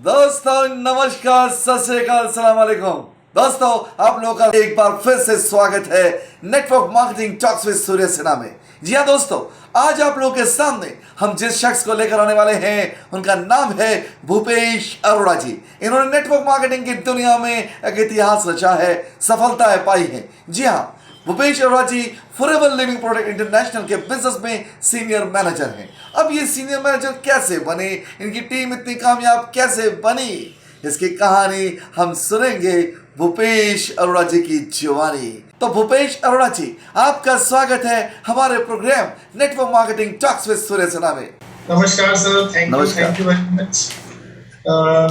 दोस्तों नमस्कार, सत श्री अकाल, अस्सलाम वालेकुम। दोस्तों आप लोगों का एक बार फिर से स्वागत है network marketing talks with Surya Sinha में। जी हाँ दोस्तों, आज आप लोगों के सामने हम जिस शख्स को लेकर आने वाले हैं उनका नाम है भूपेश अरोड़ा जी। इन्होंने नेटवर्क मार्केटिंग की दुनिया में एक इतिहास रचा है, सफलताएं पाई हैं। जी हाँ, भूपेश अरोड़ा जी फॉरएवर लिविंग प्रोडक्ट इंटरनेशनल के बिजनेस में सीनियर मैनेजर हैं। अब ये सीनियर मैनेजर कैसे बने, इनकी टीम इतनी कामयाब कैसे बनी, इसकी कहानी हम सुनेंगे भूपेश अरोड़ा जी की जुबानी। तो भूपेश अरोड़ा जी, आपका स्वागत है हमारे program network marketing talks with Surya Sinha में। नमस्कार sir, thank you very much.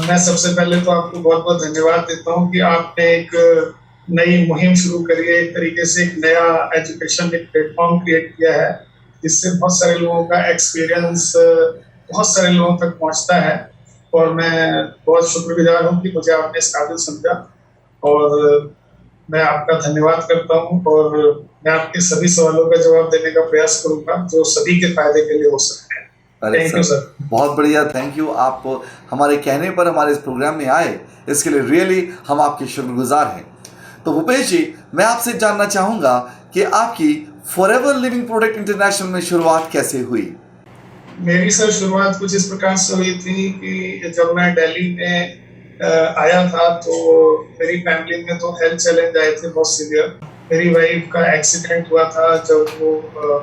मैं सबसे पहले तो आपको बहुत बहुत धन्यवाद देता हूँ कि आपने एक नई मुहिम शुरू करी है, एक तरीके से एक नया एजुकेशन एक प्लेटफॉर्म क्रिएट किया है जिससे बहुत सारे लोगों का एक्सपीरियंस बहुत सारे लोगों तक पहुंचता है। और मैं बहुत शुक्रगुजार हूं कि मुझे आपने इस काबिल समझा और मैं आपका धन्यवाद करता हूं और मैं आपके सभी सवालों का जवाब देने का प्रयास करूंगा जो सभी के फायदे के लिए हो सकते हैं। Thank you sir. बहुत बढ़िया, थैंक यू। आप हमारे कहने पर हमारे इस प्रोग्राम में आए, इसके लिए रियली हम आपके शुक्रगुजार हैं। तो भूपेश जी, मैं आपसे जानना चाहूँगा कि आपकी फॉरएवर लिविंग प्रोडक्ट इंटरनेशनल में शुरुआत कैसे हुई? मेरी सर शुरुआत कुछ इस प्रकार से हुई थी कि जब मैं दिल्ली में आया था तो मेरी फैमिली में तो हेल्थ चैलेंज आए थे बहुत सीवियर। मेरी वाइफ का एक्सीडेंट हुआ था जब वो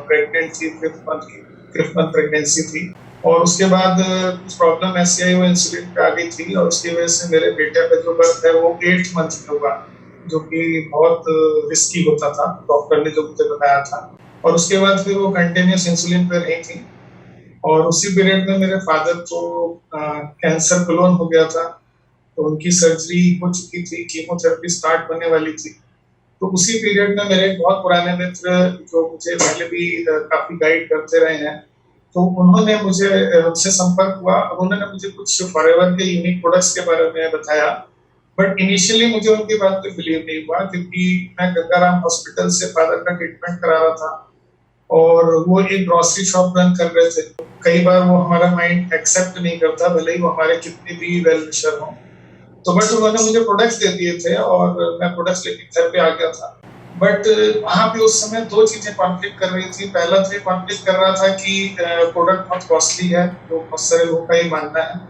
प्रेग्नेंट थी, 5th मंथ प्रेगनेंसी थी। और उसके बाद कुछ प्रॉब्लम ऐसी आई, वो इंसुलिन पे आ गई थी और उसकी वजह से मेरे बेटे का जो बर्थ है वो 8th मंथ में हुआ, जो कि बहुत रिस्की होता था, डॉक्टर ने जो मुझे बताया था। और उसके बाद फिर वो कंटिन्यूस इंसुलिन पे रही थी और उसी पीरियड में मेरे फादर को कैंसर कोलोन हो गया था, तो उनकी सर्जरी हो चुकी थी, कीमोथेरेपी स्टार्ट होने वाली थी। तो उसी पीरियड में मेरे बहुत पुराने मित्र जो मुझे पहले भी काफी गाइड करते रहे हैं, तो उन्होंने मुझे उनसे संपर्क हुआ, उन्होंने मुझे कुछ फॉरएवर के यूनिक प्रोडक्ट्स के बारे में बताया। बट इनिशियली मुझे उनकी बात पे बिलीव नहीं हुआ क्योंकि मैं गंगाराम हॉस्पिटल से फादर का ट्रीटमेंट करा रहा था और वो एक ग्रोसरी शॉप रन कर रहे थे। कई बार वो हमारा माइंड एक्सेप्ट नहीं करता, भले ही वो हमारे कितने भी वेल विशर हों। तो बट उन्होंने मुझे प्रोडक्ट्स दे दिए थे और मैं प्रोडक्ट्स लेके घर पे आ गया था। बट वहां पे उस समय दो चीजें कॉन्फ्लिक्ट कर रही थी। पहला तो ये कॉन्फ्लिक्ट कर रहा था कि प्रोडक्ट बहुत कॉस्टली है, तो बहुत सारे लोगों का ये मानना है।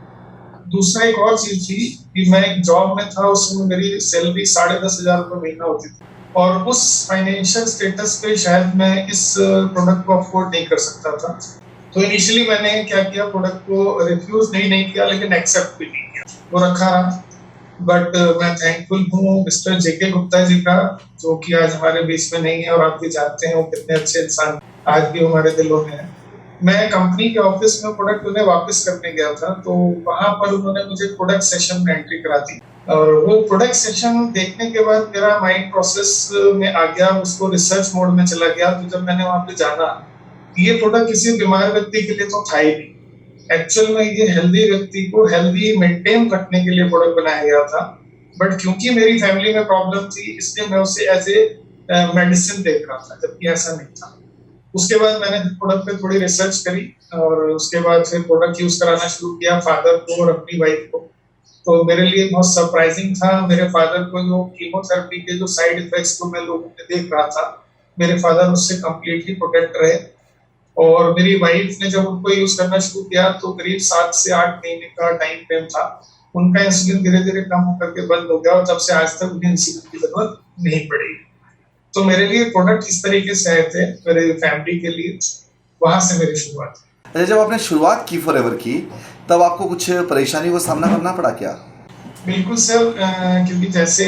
दूसरा एक और चीज थी कि मैं एक जॉब में था, उसमें मेरी सैलरी 10,500 रुपये महीना होती थी और उस फाइनेंशियल स्टेटस पे शायद मैं इस प्रोडक्ट को अफोर्ड नहीं कर सकता था। तो इनिशियली मैंने क्या किया, प्रोडक्ट को रिफ्यूज नहीं किया लेकिन एक्सेप्ट भी नहीं किया, वो रखा रहा। बट मैं थैंकफुल हूँ मिस्टर जेके गुप्ता जी का, जो कि आज हमारे बीच में नहीं है और आप भी जानते हैं वो कितने अच्छे इंसान आज भी हमारे दिलों में है। मैं कंपनी के ऑफिस में प्रोडक्ट उन्हें वापस करने गया था, तो वहां पर उन्होंने मुझे प्रोडक्ट सेशन में एंट्री करा दी और वो प्रोडक्ट सेशन देखने के बाद मेरा माइंड प्रोसेस में आ गया, उसको रिसर्च मोड में चला गया। तो जब मैंने वहां पे जाना, ये प्रोडक्ट किसी बीमार व्यक्ति के लिए तो था ही नहीं, एक्चुअल में ये हेल्दी व्यक्ति को हेल्दी मेंटेन रखने के लिए प्रोडक्ट बनाया गया था। बट क्योंकि मेरी फैमिली में प्रॉब्लम थी, इसलिए मैं उसे एज ए मेडिसिन देख रहा था, जबकि ऐसा नहीं था। उसके बाद मैंने प्रोडक्ट पे थोड़ी रिसर्च करी और उसके बाद फिर प्रोडक्ट यूज कराना शुरू किया फादर को और अपनी वाइफ को। तो मेरे लिए बहुत सरप्राइजिंग था, मेरे फादर को जो कीमोथेरेपी के जो साइड इफेक्ट्स को मैं लोगों में देख रहा था, मेरे फादर उससे कंप्लीटली प्रोटेक्ट रहे। और मेरी वाइफ ने जब उनको यूज करना शुरू किया तो करीब 7 से 8 महीने का टाइम फ्रेम था। उनका इंसुलिन धीरे धीरे कम होकर के बंद हो गया और तब से आज तक उन्हें इंसुलिन की जरूरत नहीं पड़ी। तो मेरे लिए प्रोडक्ट इस तरीके से आए थे मेरे फैमिली के लिए, वहां से मेरी शुरुआत। अच्छा, जब आपने शुरुआत की फॉरएवर की, तब आपको कुछ परेशानी का सामना करना पड़ा क्या? बिल्कुल सर, क्योंकि जैसे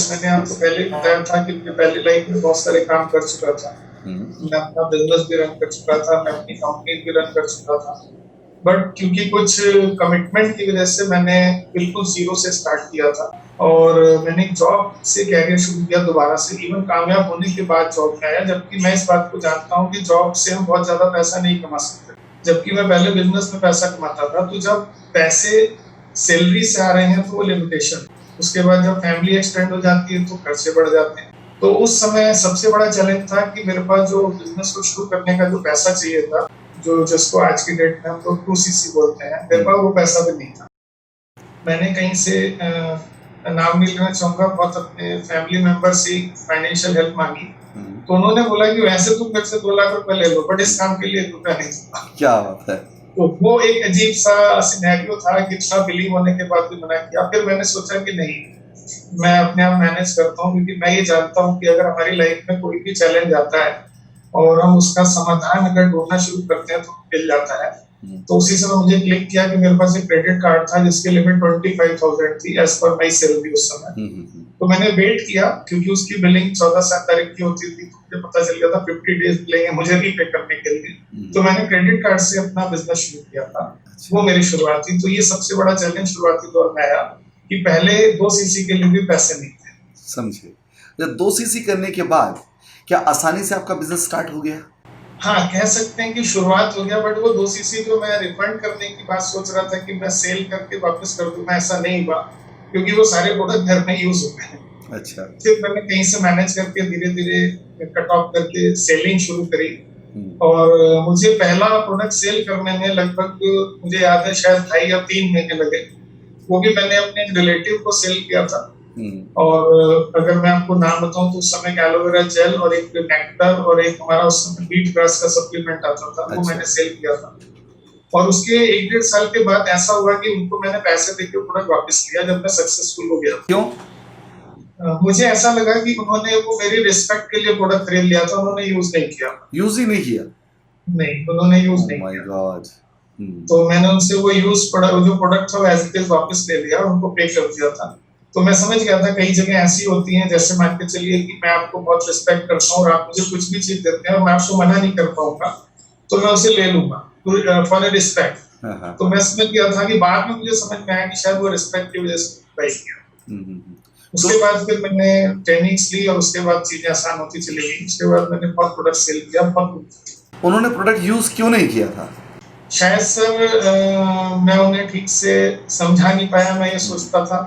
मैंने आपको पहले बताया था कि मैं पहले लाइफ में बहुत सारे काम कर चुका था। मैं अपना बिजनेस भी रन कर चुका था, मैं अपनी कंपनी भी रन कर चुका था। बट क्योंकि कुछ कमिटमेंट की वजह से मैंने बिल्कुल जीरो से स्टार्ट किया था और मैंने जॉब से कैरियर शुरू किया दोबारा से। इवन कामयाब होने के बाद जॉब में आया, जबकि मैं इस बात को जानता हूँ कि जॉब से हम बहुत ज्यादा पैसा नहीं कमा सकते। जबकि मैं पहले बिजनेस में पैसा कमाता था, तो जब पैसे सैलरी से आ रहे हैं तो वो लिमिटेशन, उसके बाद जब फैमिली एक्सटेंड हो जाती है तो खर्चे बढ़ जाते हैं। तो उस समय सबसे बड़ा चैलेंज था कि मेरे पास जो बिजनेस को शुरू करने का जो पैसा चाहिए था, जो जिसको आज की डेट में हम लोग 2cc बोलते हैं, मेरे पास वो पैसा भी नहीं था। मैंने कहीं से नाम नहीं लेना चाहूंगा, बहुत अपने फैमिली मेंबर से फाइनेंशियल हेल्प मांगी, तो उन्होंने बोला कि वैसे तुम मेरे से 2 लाख रुपए ले लो, बट इस काम के लिए 1 रुपया नहीं दूंगा। क्या बात है। तो वो एक अजीब सा सिनेरियो था कि इतना बिलीव होने के बाद भी मना किया। फिर मैंने सोचा कि नहीं, मैं अपने आप मैनेज करता हूँ, क्योंकि मैं ये जानता हूँ कि अगर हमारी लाइफ में कोई भी चैलेंज आता है और हम उसका समाधान अगर ढूंढना शुरू करते हैं तो मिल जाता है। तो उसी समय मुझे क्लिक किया कि मेरे पास एक क्रेडिट कार्ड था जिसकी लिमिट 25,000 थी एज पर माई सैलरी उस समय। तो मैंने वेट किया, क्योंकि उसकी बिलिंग 14 तारीख की होती थी, तो मुझे पता चल गया था 50 डेज मिलेंगे मुझे रीपे करने के लिए। तो मैंने क्रेडिट कार्ड से अपना बिजनेस शुरू किया था, वो मेरी शुरुआत थी। तो ये सबसे बड़ा चैलेंज शुरुआती दौर में आया कि पहले 2 सीसी के लिए भी पैसे नहीं थे। समझे। जब 2 सीसी करने के बाद क्या आसानी से आपका बिजनेस स्टार्ट हो गया? हाँ, कह सकते हैं कि शुरुआत हो गया, बट वो 2 सीसी जो मैं रिफंड करने की बात सोच रहा था कि मैं सेल करके वापस कर दूंगा, ऐसा नहीं हुआ, क्योंकि वो सारे प्रोडक्ट घर में यूज हो गए। अच्छा। फिर मैंने कहीं से मैनेज करके धीरे धीरे कट ऑफ करके सेलिंग शुरू करी। और मुझे पहला प्रोडक्ट सेल करने में लगभग, मुझे याद है, शायद 2.5 या 3 महीने लगे। वो भी मैंने अपने रिलेटिव को सेल किया था। और अगर मैं आपको नाम बताऊं तो उस समय एलोवेरा जेल और एक नेक्टर और एक हमारा उस समय बीट ग्रास का सप्लीमेंट आता था, वो मैंने सेल किया था। और उसके 1-1.5 साल के बाद ऐसा हुआ कि उनको मैंने पैसे देके प्रोडक्ट वापस किया जब मैं सक्सेसफुल हो गया। क्यों? मुझे ऐसा लगा कि उन्होंने वो मेरी रिस्पेक्ट के लिए प्रोडक्ट खरीद लिया था, उन्होंने यूज नहीं किया। यूज ही नहीं किया? नहीं, उन्होंने यूज नहीं माय किया। गॉड। तो मैंने उनसे वो जो प्रोडक्ट था वो एज इट इज वापस ले लिया, उनको पे कर दिया था। तो मैं समझ गया था कई जगह ऐसी होती हैं, जैसे मान के चलिए कि मैं आपको बहुत रिस्पेक्ट करता हूँ और आप मुझे कुछ भी चीज देते हैं और मैं आपको मना नहीं कर पाऊंगा, तो मैं उसे ले लूंगा फॉर रिस्पेक्ट। तो मैं समझ गया था कि बाद में मुझे समझ में आया कि शायद वो रिस्पेक्ट की वजह से बाई किया। उसके बाद फिर मैंने ट्रेनिंग्स ली और उसके बाद चीजें आसान होती चली गई। उसके बाद मैंने बहुत प्रोडक्ट सेल किया, बहुत। उन्होंने प्रोडक्ट यूज क्यों नहीं किया था? शायद सर मैं उन्हें ठीक से समझा नहीं पाया, मैं ये सोचता था,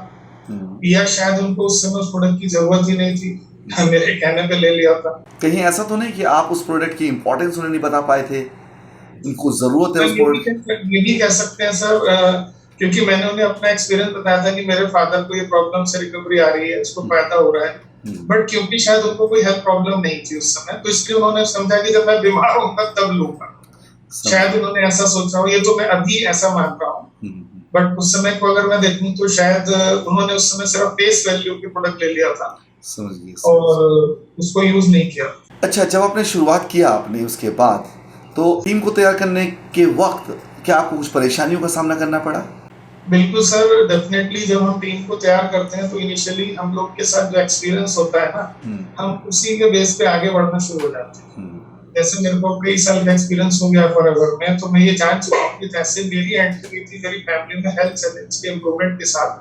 या शायद उनको उस समय उस प्रोडक्ट की जरूरत ही नहीं थी, मेरे कहने पे ले लिया था। कहीं ऐसा तो नहीं कि आप उस प्रोडक्ट की इंपॉर्टेंस उन्हें नहीं बता पाए थे, उनको जरूरत है उस प्रोडक्ट? ये भी कह सकते हैं सर, क्योंकि मैंने उन्हें अपना एक्सपीरियंस बताया था कि मेरे फादर को ये प्रॉब्लम से रिकवरी आ रही है, इसको फायदा हो रहा है, बट क्योंकि शायद उनको कोई हेल्थ प्रॉब्लम नहीं थी उस समय, तो इसलिए उन्होंने समझा कि जब मैं बीमार होऊंगा तब लूंगा। शायद उन्होंने ऐसा सोचा हो, ये तो मैं अभी ऐसा मान रहा हूँ, बट उस समय को अगर मैं देखूं तो शायद उन्होंने उस समय सिर्फ फेस वैल्यू के प्रोडक्ट ले लिया था और उसको यूज नहीं किया। अच्छा, जब आपने शुरुआत किया आपने उसके बाद तो टीम को तैयार करने के वक्त क्या आपको कुछ परेशानियों का सामना करना पड़ा? बिल्कुल सर, डेफिनेटली जब हम टीम को तैयार करते हैं तो इनिशियली हम लोग के साथ जो एक्सपीरियंस होता है ना, हम उसी के बेस पे आगे बढ़ना शुरू हो जाते हैं। जैसे मेरे को कई साल का एक्सपीरियंस हो गया फॉरएवर में, तो मैं ये जान चुका हूँ कि जैसे मेरी एंट्री थी मेरी फैमिली में हेल्थ चैलेंज के इम्प्रूवमेंट के साथ,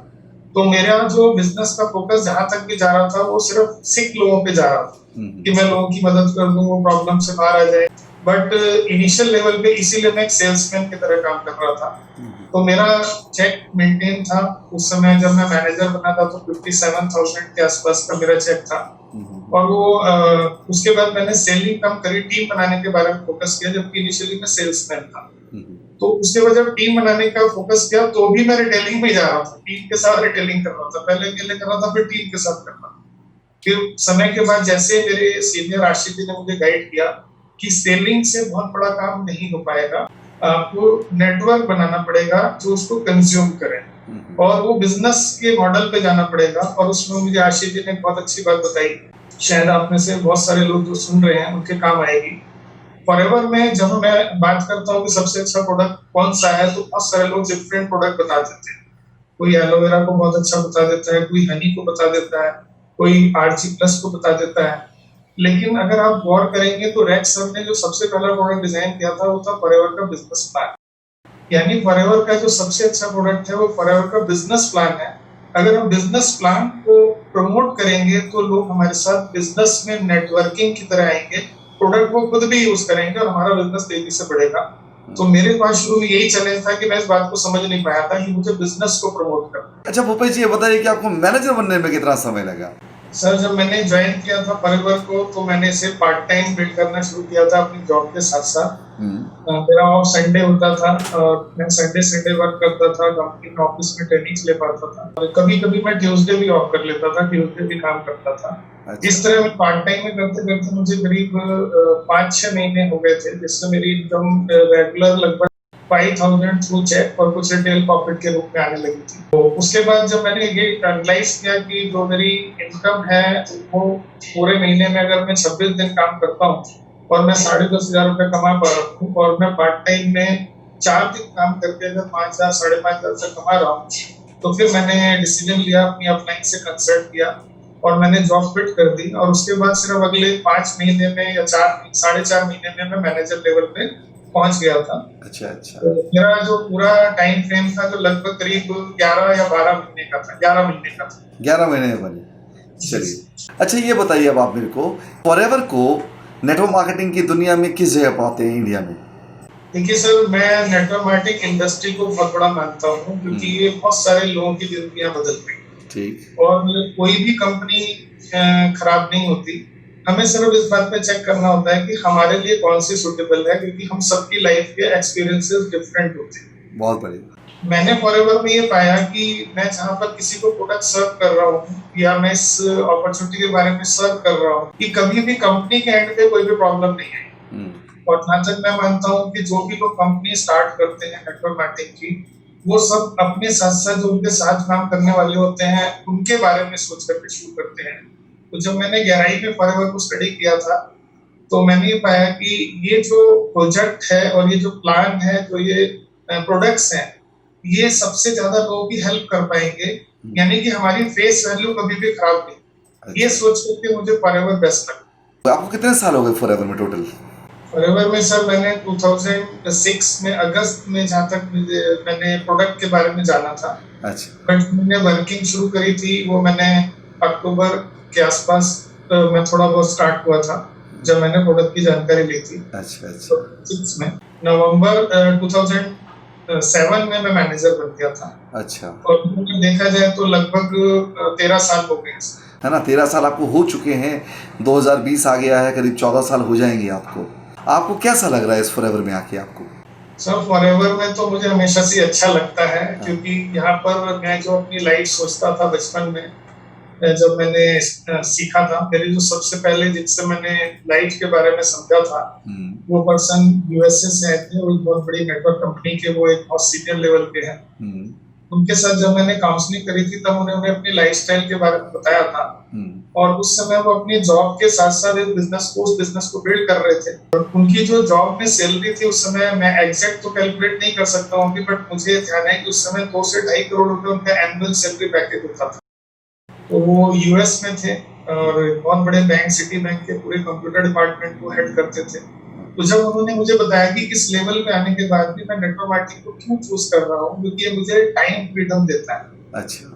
तो मेरा जो बिजनेस का फोकस जहां तक भी जा रहा था वो सिर्फ सिक लोगों पे जा रहा था कि मैं लोगों की मदद कर दूं, वो प्रॉब्लम से बाहर आ जाए। बट इनिशियल लेवल पे इसीलिए मैं एक सेल्समैन की तरह काम कर रहा था। तो मेरा चेक मेंटेन था उस समय, जब मैं मैनेजर बना था तो 57,000 के आसपास का मेरा चेक था। और वो उसके बाद मैंने सेलिंग कम करी, टीम बनाने के बारे में फोकस किया, जबकि इनिशियली मैं सेल्समैन था। तो उसके बाद जब टीम बनाने का फोकस किया तो भी मैं रिटेलिंग में जा रहा था, टीम के साथ रिटेलिंग कर रहा था, पहले अकेले कर रहा था, फिर टीम के साथ कर रहा था। फिर समय के बाद जैसे मेरे सीनियर आशीष जी ने मुझे गाइड किया कि सेलिंग से बहुत बड़ा काम नहीं हो पाएगा, आपको नेटवर्क बनाना पड़ेगा जो उसको कंज्यूम करे, और वो बिजनेस के मॉडल पे जाना पड़ेगा। और उसमें मुझे आशीष जी ने बहुत अच्छी बात बताई, शायद आप में से बहुत सारे लोग जो सुन रहे हैं उनके काम आएगी। फॉरएवर में जब मैं बात करता हूँ कि सबसे अच्छा प्रोडक्ट कौन सा है, तो बहुत सारे लोग डिफरेंट प्रोडक्ट बता देते हैं। कोई एलोवेरा को बहुत अच्छा बता देता है, कोई हनी को बता देता है, कोई आरजी प्लस को बता देता है। लेकिन अगर आप गौर करेंगे तो रेक्स सर ने जो सबसे पहला प्रोडक्ट डिजाइन किया था वो था फॉरएवर का बिजनेस प्लान। यानी फॉरएवर का जो सबसे अच्छा प्रोडक्ट है वो फॉरएवर का बिजनेस प्लान है। अगर हम बिजनेस प्लान को प्रमोट करेंगे तो लोग हमारे साथ बिजनेस में नेटवर्किंग की तरह आएंगे, प्रोडक्ट को खुद भी यूज करेंगे और हमारा बिजनेस तेजी से बढ़ेगा। तो मेरे पास शुरू में यही चैलेंज था कि मैं इस बात को समझ नहीं पाया था कि मुझे बिजनेस को प्रमोट करना। अच्छा भूपेश जी, ये बताइए कि आपको मैनेजर बनने में कितना समय लगा? सर जब मैंने ज्वाइन किया था परिवार को तो मैंने इसे पार्ट टाइम बिल्ड करना शुरू किया था अपनी जॉब के साथ साथ। मेरा ऑफ संडे होता था और मैं संडे संडे वर्क करता था, कंपनी में ऑफिस में ट्रेनिंग्स ले पाता था और कभी कभी मैं ट्यूसडे भी ऑफ कर लेता था, ट्यूसडे भी काम करता था। अच्छा। इस तरह मैं पार्ट टाइम में करते करते मुझे करीब 5-6 महीने हो गए थे, जिससे मेरी इनकम रेगुलर लगभग 5,000 थ्रू चेक और कुछ रिटेल प्रॉफिट के रूप में आने लगी थी। तो उसके बाद जब मैंने ये रियलाइज किया कि जो मेरी इनकम है वो पूरे महीने में अगर मैं 26 दिन काम करता हूँ और मैं 10,500 रुपए कमा पा रहा हूँ और मैं पार्ट टाइम में 4 दिन काम करके अगर 5,000 5,500 रुपए कमा रहा हूँ, तो फिर मैंने डिसीजन लिया, अपनी अपलाइन से कंसल्ट किया और मैंने जॉब क्विट कर दी। और उसके बाद सिर्फ अगले 5 महीने में या 4-4.5 महीने में मैं मैनेजर लेवल पे पहुंच गया था। अच्छा अच्छा। तो मेरा जो पूरा टाइम फ्रेम था जो लगभग करीब 11 या 12 महीने का था, 11 महीने का था। 11 महीने में बने। चलिए, अच्छा ये बताइए अब आप मेरे को, फॉरएवर को नेटवर्क मार्केटिंग की दुनिया में किस जगह पाते हैं इंडिया में? देखिए सर, मैं नेटवर्क मार्केटिंग इंडस्ट्री को बहुत बड़ा मानता हूँ क्योंकि ये बहुत सारे लोगों की जिंदगियां बदल गई। ठीक। और कोई भी कंपनी खराब नहीं होती, हमें सिर्फ इस बात पे चेक करना होता है कि हमारे लिए कौन सी सुटेबल है, क्योंकि हम सबकी लाइफ के एक्सपीरियंसेस डिफरेंट होते हैं। बहुत बढ़िया। मैंने फॉरएवर में ये पाया कि मैं जहाँ पर किसी को प्रोडक्ट सर्व कर रहा हूँ या मैं इस अपॉर्चुनिटी के बारे में सर्व कर रहा हूँ कि कभी भी कंपनी के एंड पे कोई भी प्रॉब्लम नहीं है। और जहाँ तक मैं मानता हूँ कि जो भी लोग कंपनी स्टार्ट करते हैं नेटवर्क मार्केटिंग की, वो सब अपने साथ साथ जो उनके साथ काम करने वाले होते हैं उनके बारे में सोच करके शुरू करते हैं। तो जब मैंने गहराई में फॉरएवर को स्टडी किया था तो मैंने ये पाया कि ये जो प्रोजेक्ट है और ये जो प्लान है, जो ये प्रोडक्ट्स हैं, ये सबसे ज्यादा लोगों की हेल्प कर पाएंगे, यानी कि हमारी फेस वैल्यू कभी भी खराब नहीं। ये सोच करके मुझे फॉरएवर बेस्ट लगा। आपको कितने साल हो गए फॉरएवर में टोटल? फॉरएवर में सर मैंने 2006 में अगस्त में, जहाँ तक मैंने प्रोडक्ट के बारे में जाना था। अच्छा। बट मैंने वर्किंग शुरू करी थी वो मैंने अक्टूबर के आसपास मैं थोड़ा बहुत स्टार्ट हुआ था जब मैंने प्रोडक्ट की जानकारी ली थी। अच्छा अच्छा। 6 में नवंबर 2007 में मैं मैनेजर बन गया था। अच्छा। और देखा जाए तो लगभग 13 साल हो गए है ना, 13 साल आपको हो चुके हैं। 2020 आ गया है, करीब 14 साल हो जाएंगे आपको। आपको कैसा लग रहा है इस फॉरएवर में आके आपको? सर फॉरएवर में तो मुझे हमेशा से अच्छा लगता है क्योंकि यहाँ पर मैं जो अपनी लाइफ सोचता था बचपन में, जब मैंने सीखा था, मेरी जो सबसे पहले जिनसे मैंने लाइफ के बारे में समझा था वो पर्सन यूएसए से आए थे। वो एक बहुत बड़ी नेटवर्क कंपनी के, वो एक बहुत सीनियर लेवल पे है। उनके साथ जब मैंने काउंसलिंग करी थी तब उन्होंने अपनी लाइफस्टाइल के बारे में बताया था। और उस समय वो अपनी जॉब के साथ साथ उस बिजनेस को बिल्ड कर रहे थे। और उनकी जो जॉब में सैलरी थी उस समय, मैं एग्जैक्ट तो कैलकुलेट नहीं कर सकता हूँ, बट मुझे ध्यान है कि उस समय 2 से 2.5 करोड़ रुपए उनका एनुअल सैलरी पैकेज होता था। तो वो यूएस में थे और बहुत बड़े बैंक, सिटी बैंक के पूरे कंप्यूटर डिपार्टमेंट को हेड करते थे। तो जब उन्होंने मुझे बताया कि इस लेवल पे आने के बाद भी मैं नेटवर्क मार्केटिंग को क्यों चूज कर रहा हूँ, क्योंकि ये मुझे टाइम फ्रीडम देता है। अच्छा।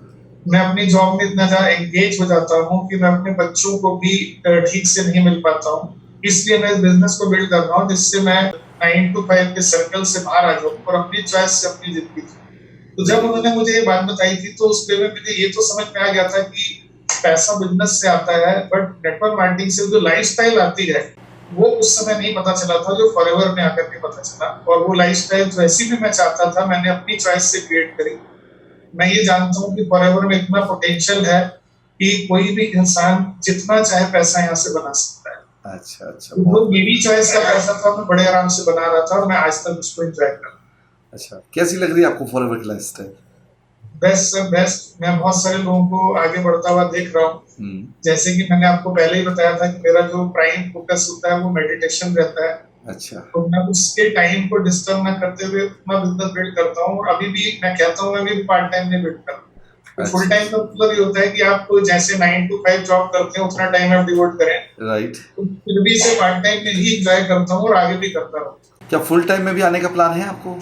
मैं अपनी जॉब में इतना ज्यादा एंगेज हो जाता हूँ कि मैं अपने बच्चों को भी ठीक से नहीं मिल पाता हूँ। इसलिए मैं इस बिजनेस को बिल्ड कर रहा हूँ जिससे मैं 9 to 5 के सर्कल से बाहर आ जाऊँ और अपनी चॉइस से अपनी जिंदगी जी। तो जब उन्होंने मुझे ये बात बताई थी तो उस पे मुझे ये तो समझ में आ गया था कि पैसा बिजनेस से आता है, बट नेटवर्क मार्केटिंग से जो लाइफस्टाइल आती है वो उस समय नहीं पता चला था, जो फॉरएवर में आकर के पता चला। और वो लाइफस्टाइल जैसी भी मैं चाहता था मैंने अपनी चॉइस से क्रिएट करी। मैं ये जानता हूँ कि फॉरएवर में इतना पोटेंशियल है कि कोई भी इंसान जितना चाहे पैसा यहाँ से बना सकता है। अच्छा अच्छा। तो मेरी चॉइस का पैसा था, मैं बड़े आराम से बना रहा था और मैं आज तक उसको एंजॉय कर रहा हूँ। अच्छा, कैसी लग रही है आपको फॉरएवर की लाइफस्टाइल? बेस्ट। मैं बहुत सारे लोगों को आगे बढ़ता हुआ देख रहा हूँ। जैसे कि मैंने आपको पहले ही बताया था कि मेरा जो प्राइम फोकस होता है वो मेडिटेशन रहता है। अच्छा। तो मैं उसके टाइम को डिस्टर्ब ना करते हुए अपना बिजनेस बिल्ड करता हूँ। और अभी भी मैं कहता हूँ मैं भी पार्ट टाइम में बिल्ड कर रहा हूँ। फुल टाइम का मतलब ये होता है कि आप जैसे 9 to 5 जॉब करते हैं उतना टाइम आप डिवोट करें। राइट। तो फिर भी इसे पार्ट टाइम में ही एंजॉय करता हूँ और आगे भी करता रहूँ। क्या फुल टाइम में भी आने का प्लान है आपको?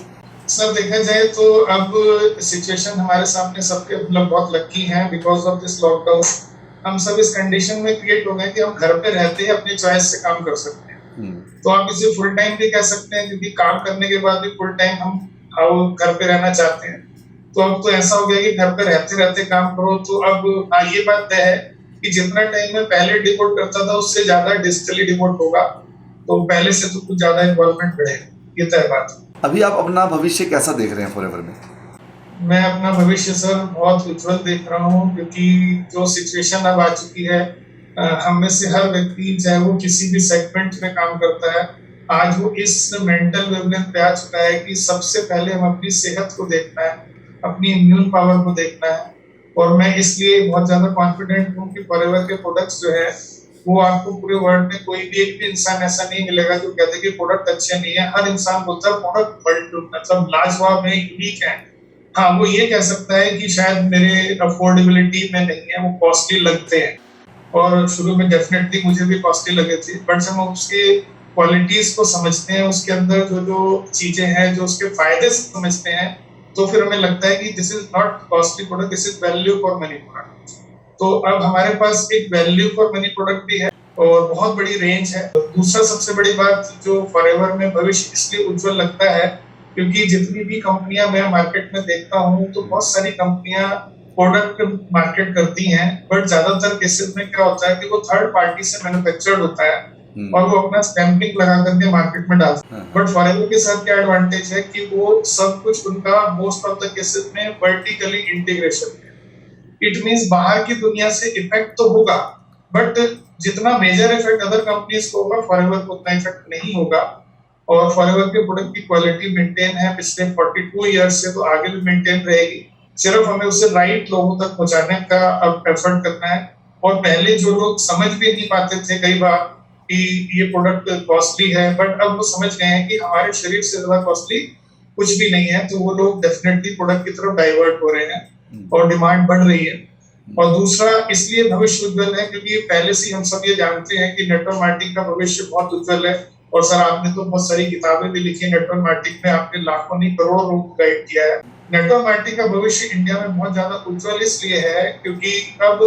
सर देखा जाए तो अब सिचुएशन हमारे सामने सबके मतलब बहुत लकी हैं। बिकॉज ऑफ दिस लॉकडाउन हम सब इस कंडीशन में क्रिएट हो गए कि हम घर पे रहते ही अपनी चॉइस से काम कर सकते हैं। तो आप इसे फुल टाइम भी कह सकते हैं क्योंकि काम करने के बाद भी फुल टाइम हम घर पे रहना चाहते हैं। तो अब तो ऐसा हो गया कि घर पे रहते रहते काम करो। तो अब ये बात तय है कि जितना टाइम मैं पहले डिवोट करता था उससे ज्यादा डिजिटली डिवोट होगा, तो पहले से तो कुछ ज्यादा इन्वॉल्वमेंट बढ़ेगा, ये तय बात है। अभी आप अपना भविष्य कैसा देख रहे हैं फॉरएवर में? मैं अपना भविष्य सर बहुत उज्जवल देख रहा हूँ, क्योंकि जो सिचुएशन अब आ चुकी है, हम में से हर व्यक्ति चाहे वो किसी भी सेगमेंट में काम करता है, आज वो इस मेंटल वेवलेंथ पे आ चुका है कि सबसे पहले हम अपनी सेहत को देखना है, अपनी इम्यून पावर को देखना है। और मैं इसलिए बहुत ज्यादा कॉन्फिडेंट हूँ कि फॉरएवर के प्रोडक्ट्स जो है वो आपको पूरे वर्ल्ड में कोई भी एक भी इंसान ऐसा नहीं मिलेगा जो कहते कि प्रोडक्ट अच्छे नहीं है। हर इंसान बोलता है प्रोडक्ट मतलब लाजवाब है, यूनिक है। हाँ, वो ये कह सकता है कि शायद मेरे अफोर्डेबिलिटी में नहीं है, वो कॉस्टली लगते हैं, और शुरू में डेफिनेटली मुझे भी कॉस्टली लगे थे, बट जब हम उसके क्वालिटीज को समझते हैं, उसके अंदर जो जो चीजें हैं, जो उसके फायदे समझते हैं, तो फिर हमें लगता है कि this is not costly product, this is value for money product. तो अब हमारे पास एक वैल्यू फॉर मनी प्रोडक्ट भी है और बहुत बड़ी रेंज है। दूसरा सबसे बड़ी बात जो फॉरएवर में भविष्य इसलिए उज्जवल लगता है क्योंकि जितनी भी कंपनियां मैं मार्केट में देखता हूँ, तो बहुत सारी कंपनियां प्रोडक्ट मार्केट करती हैं, बट ज्यादातर केसेस में क्या होता है कि वो थर्ड पार्टी से मैन्युफैक्चर्ड होता है और वो अपना स्टैंपिंग लगा करके मार्केट में डालते हैं। बट फॉरएवर के साथ क्या एडवांटेज है कि वो सब कुछ उनका मोस्ट ऑफ द केसेस में वर्टिकली इंटीग्रेशन है। इट मींस बाहर की दुनिया से इफेक्ट तो होगा, बट जितना मेजर इफेक्ट अदर कंपनीज को होगा, फॉरएवर को उतना इफेक्ट नहीं होगा। और फॉरएवर के प्रोडक्ट की क्वालिटी मेंटेन है पिछले 42 ईयर्स से, तो आगे भी मेंटेन रहेगी। सिर्फ हमें उसे राइट लोगों तक पहुंचाने का अब एफर्ट करना है। और पहले जो लोग समझ भी नहीं पाते थे कई बार कि ये प्रोडक्ट कॉस्टली है, बट अब वो समझ गए हैं कि हमारे शरीर से ज्यादा कॉस्टली कुछ भी नहीं है, तो वो लोग डेफिनेटली प्रोडक्ट की तरफ डाइवर्ट हो रहे हैं और डिमांड बढ़ रही है। और दूसरा इसलिए भविष्य उज्जवल है क्योंकि पहले से हम सब ये जानते हैं कि नेटवर्क मार्केटिंग का भविष्य बहुत उज्जवल है। और सर आपने तो बहुत सारी किताबें भी लिखी है नेटवर्क मार्केटिंग में, आपने लाखों नहीं करोड़ों लोगों को गाइड किया है। नेटवर्क मार्केटिंग का भविष्य इंडिया में बहुत ज्यादा उज्जवल इसलिए है क्योंकि अब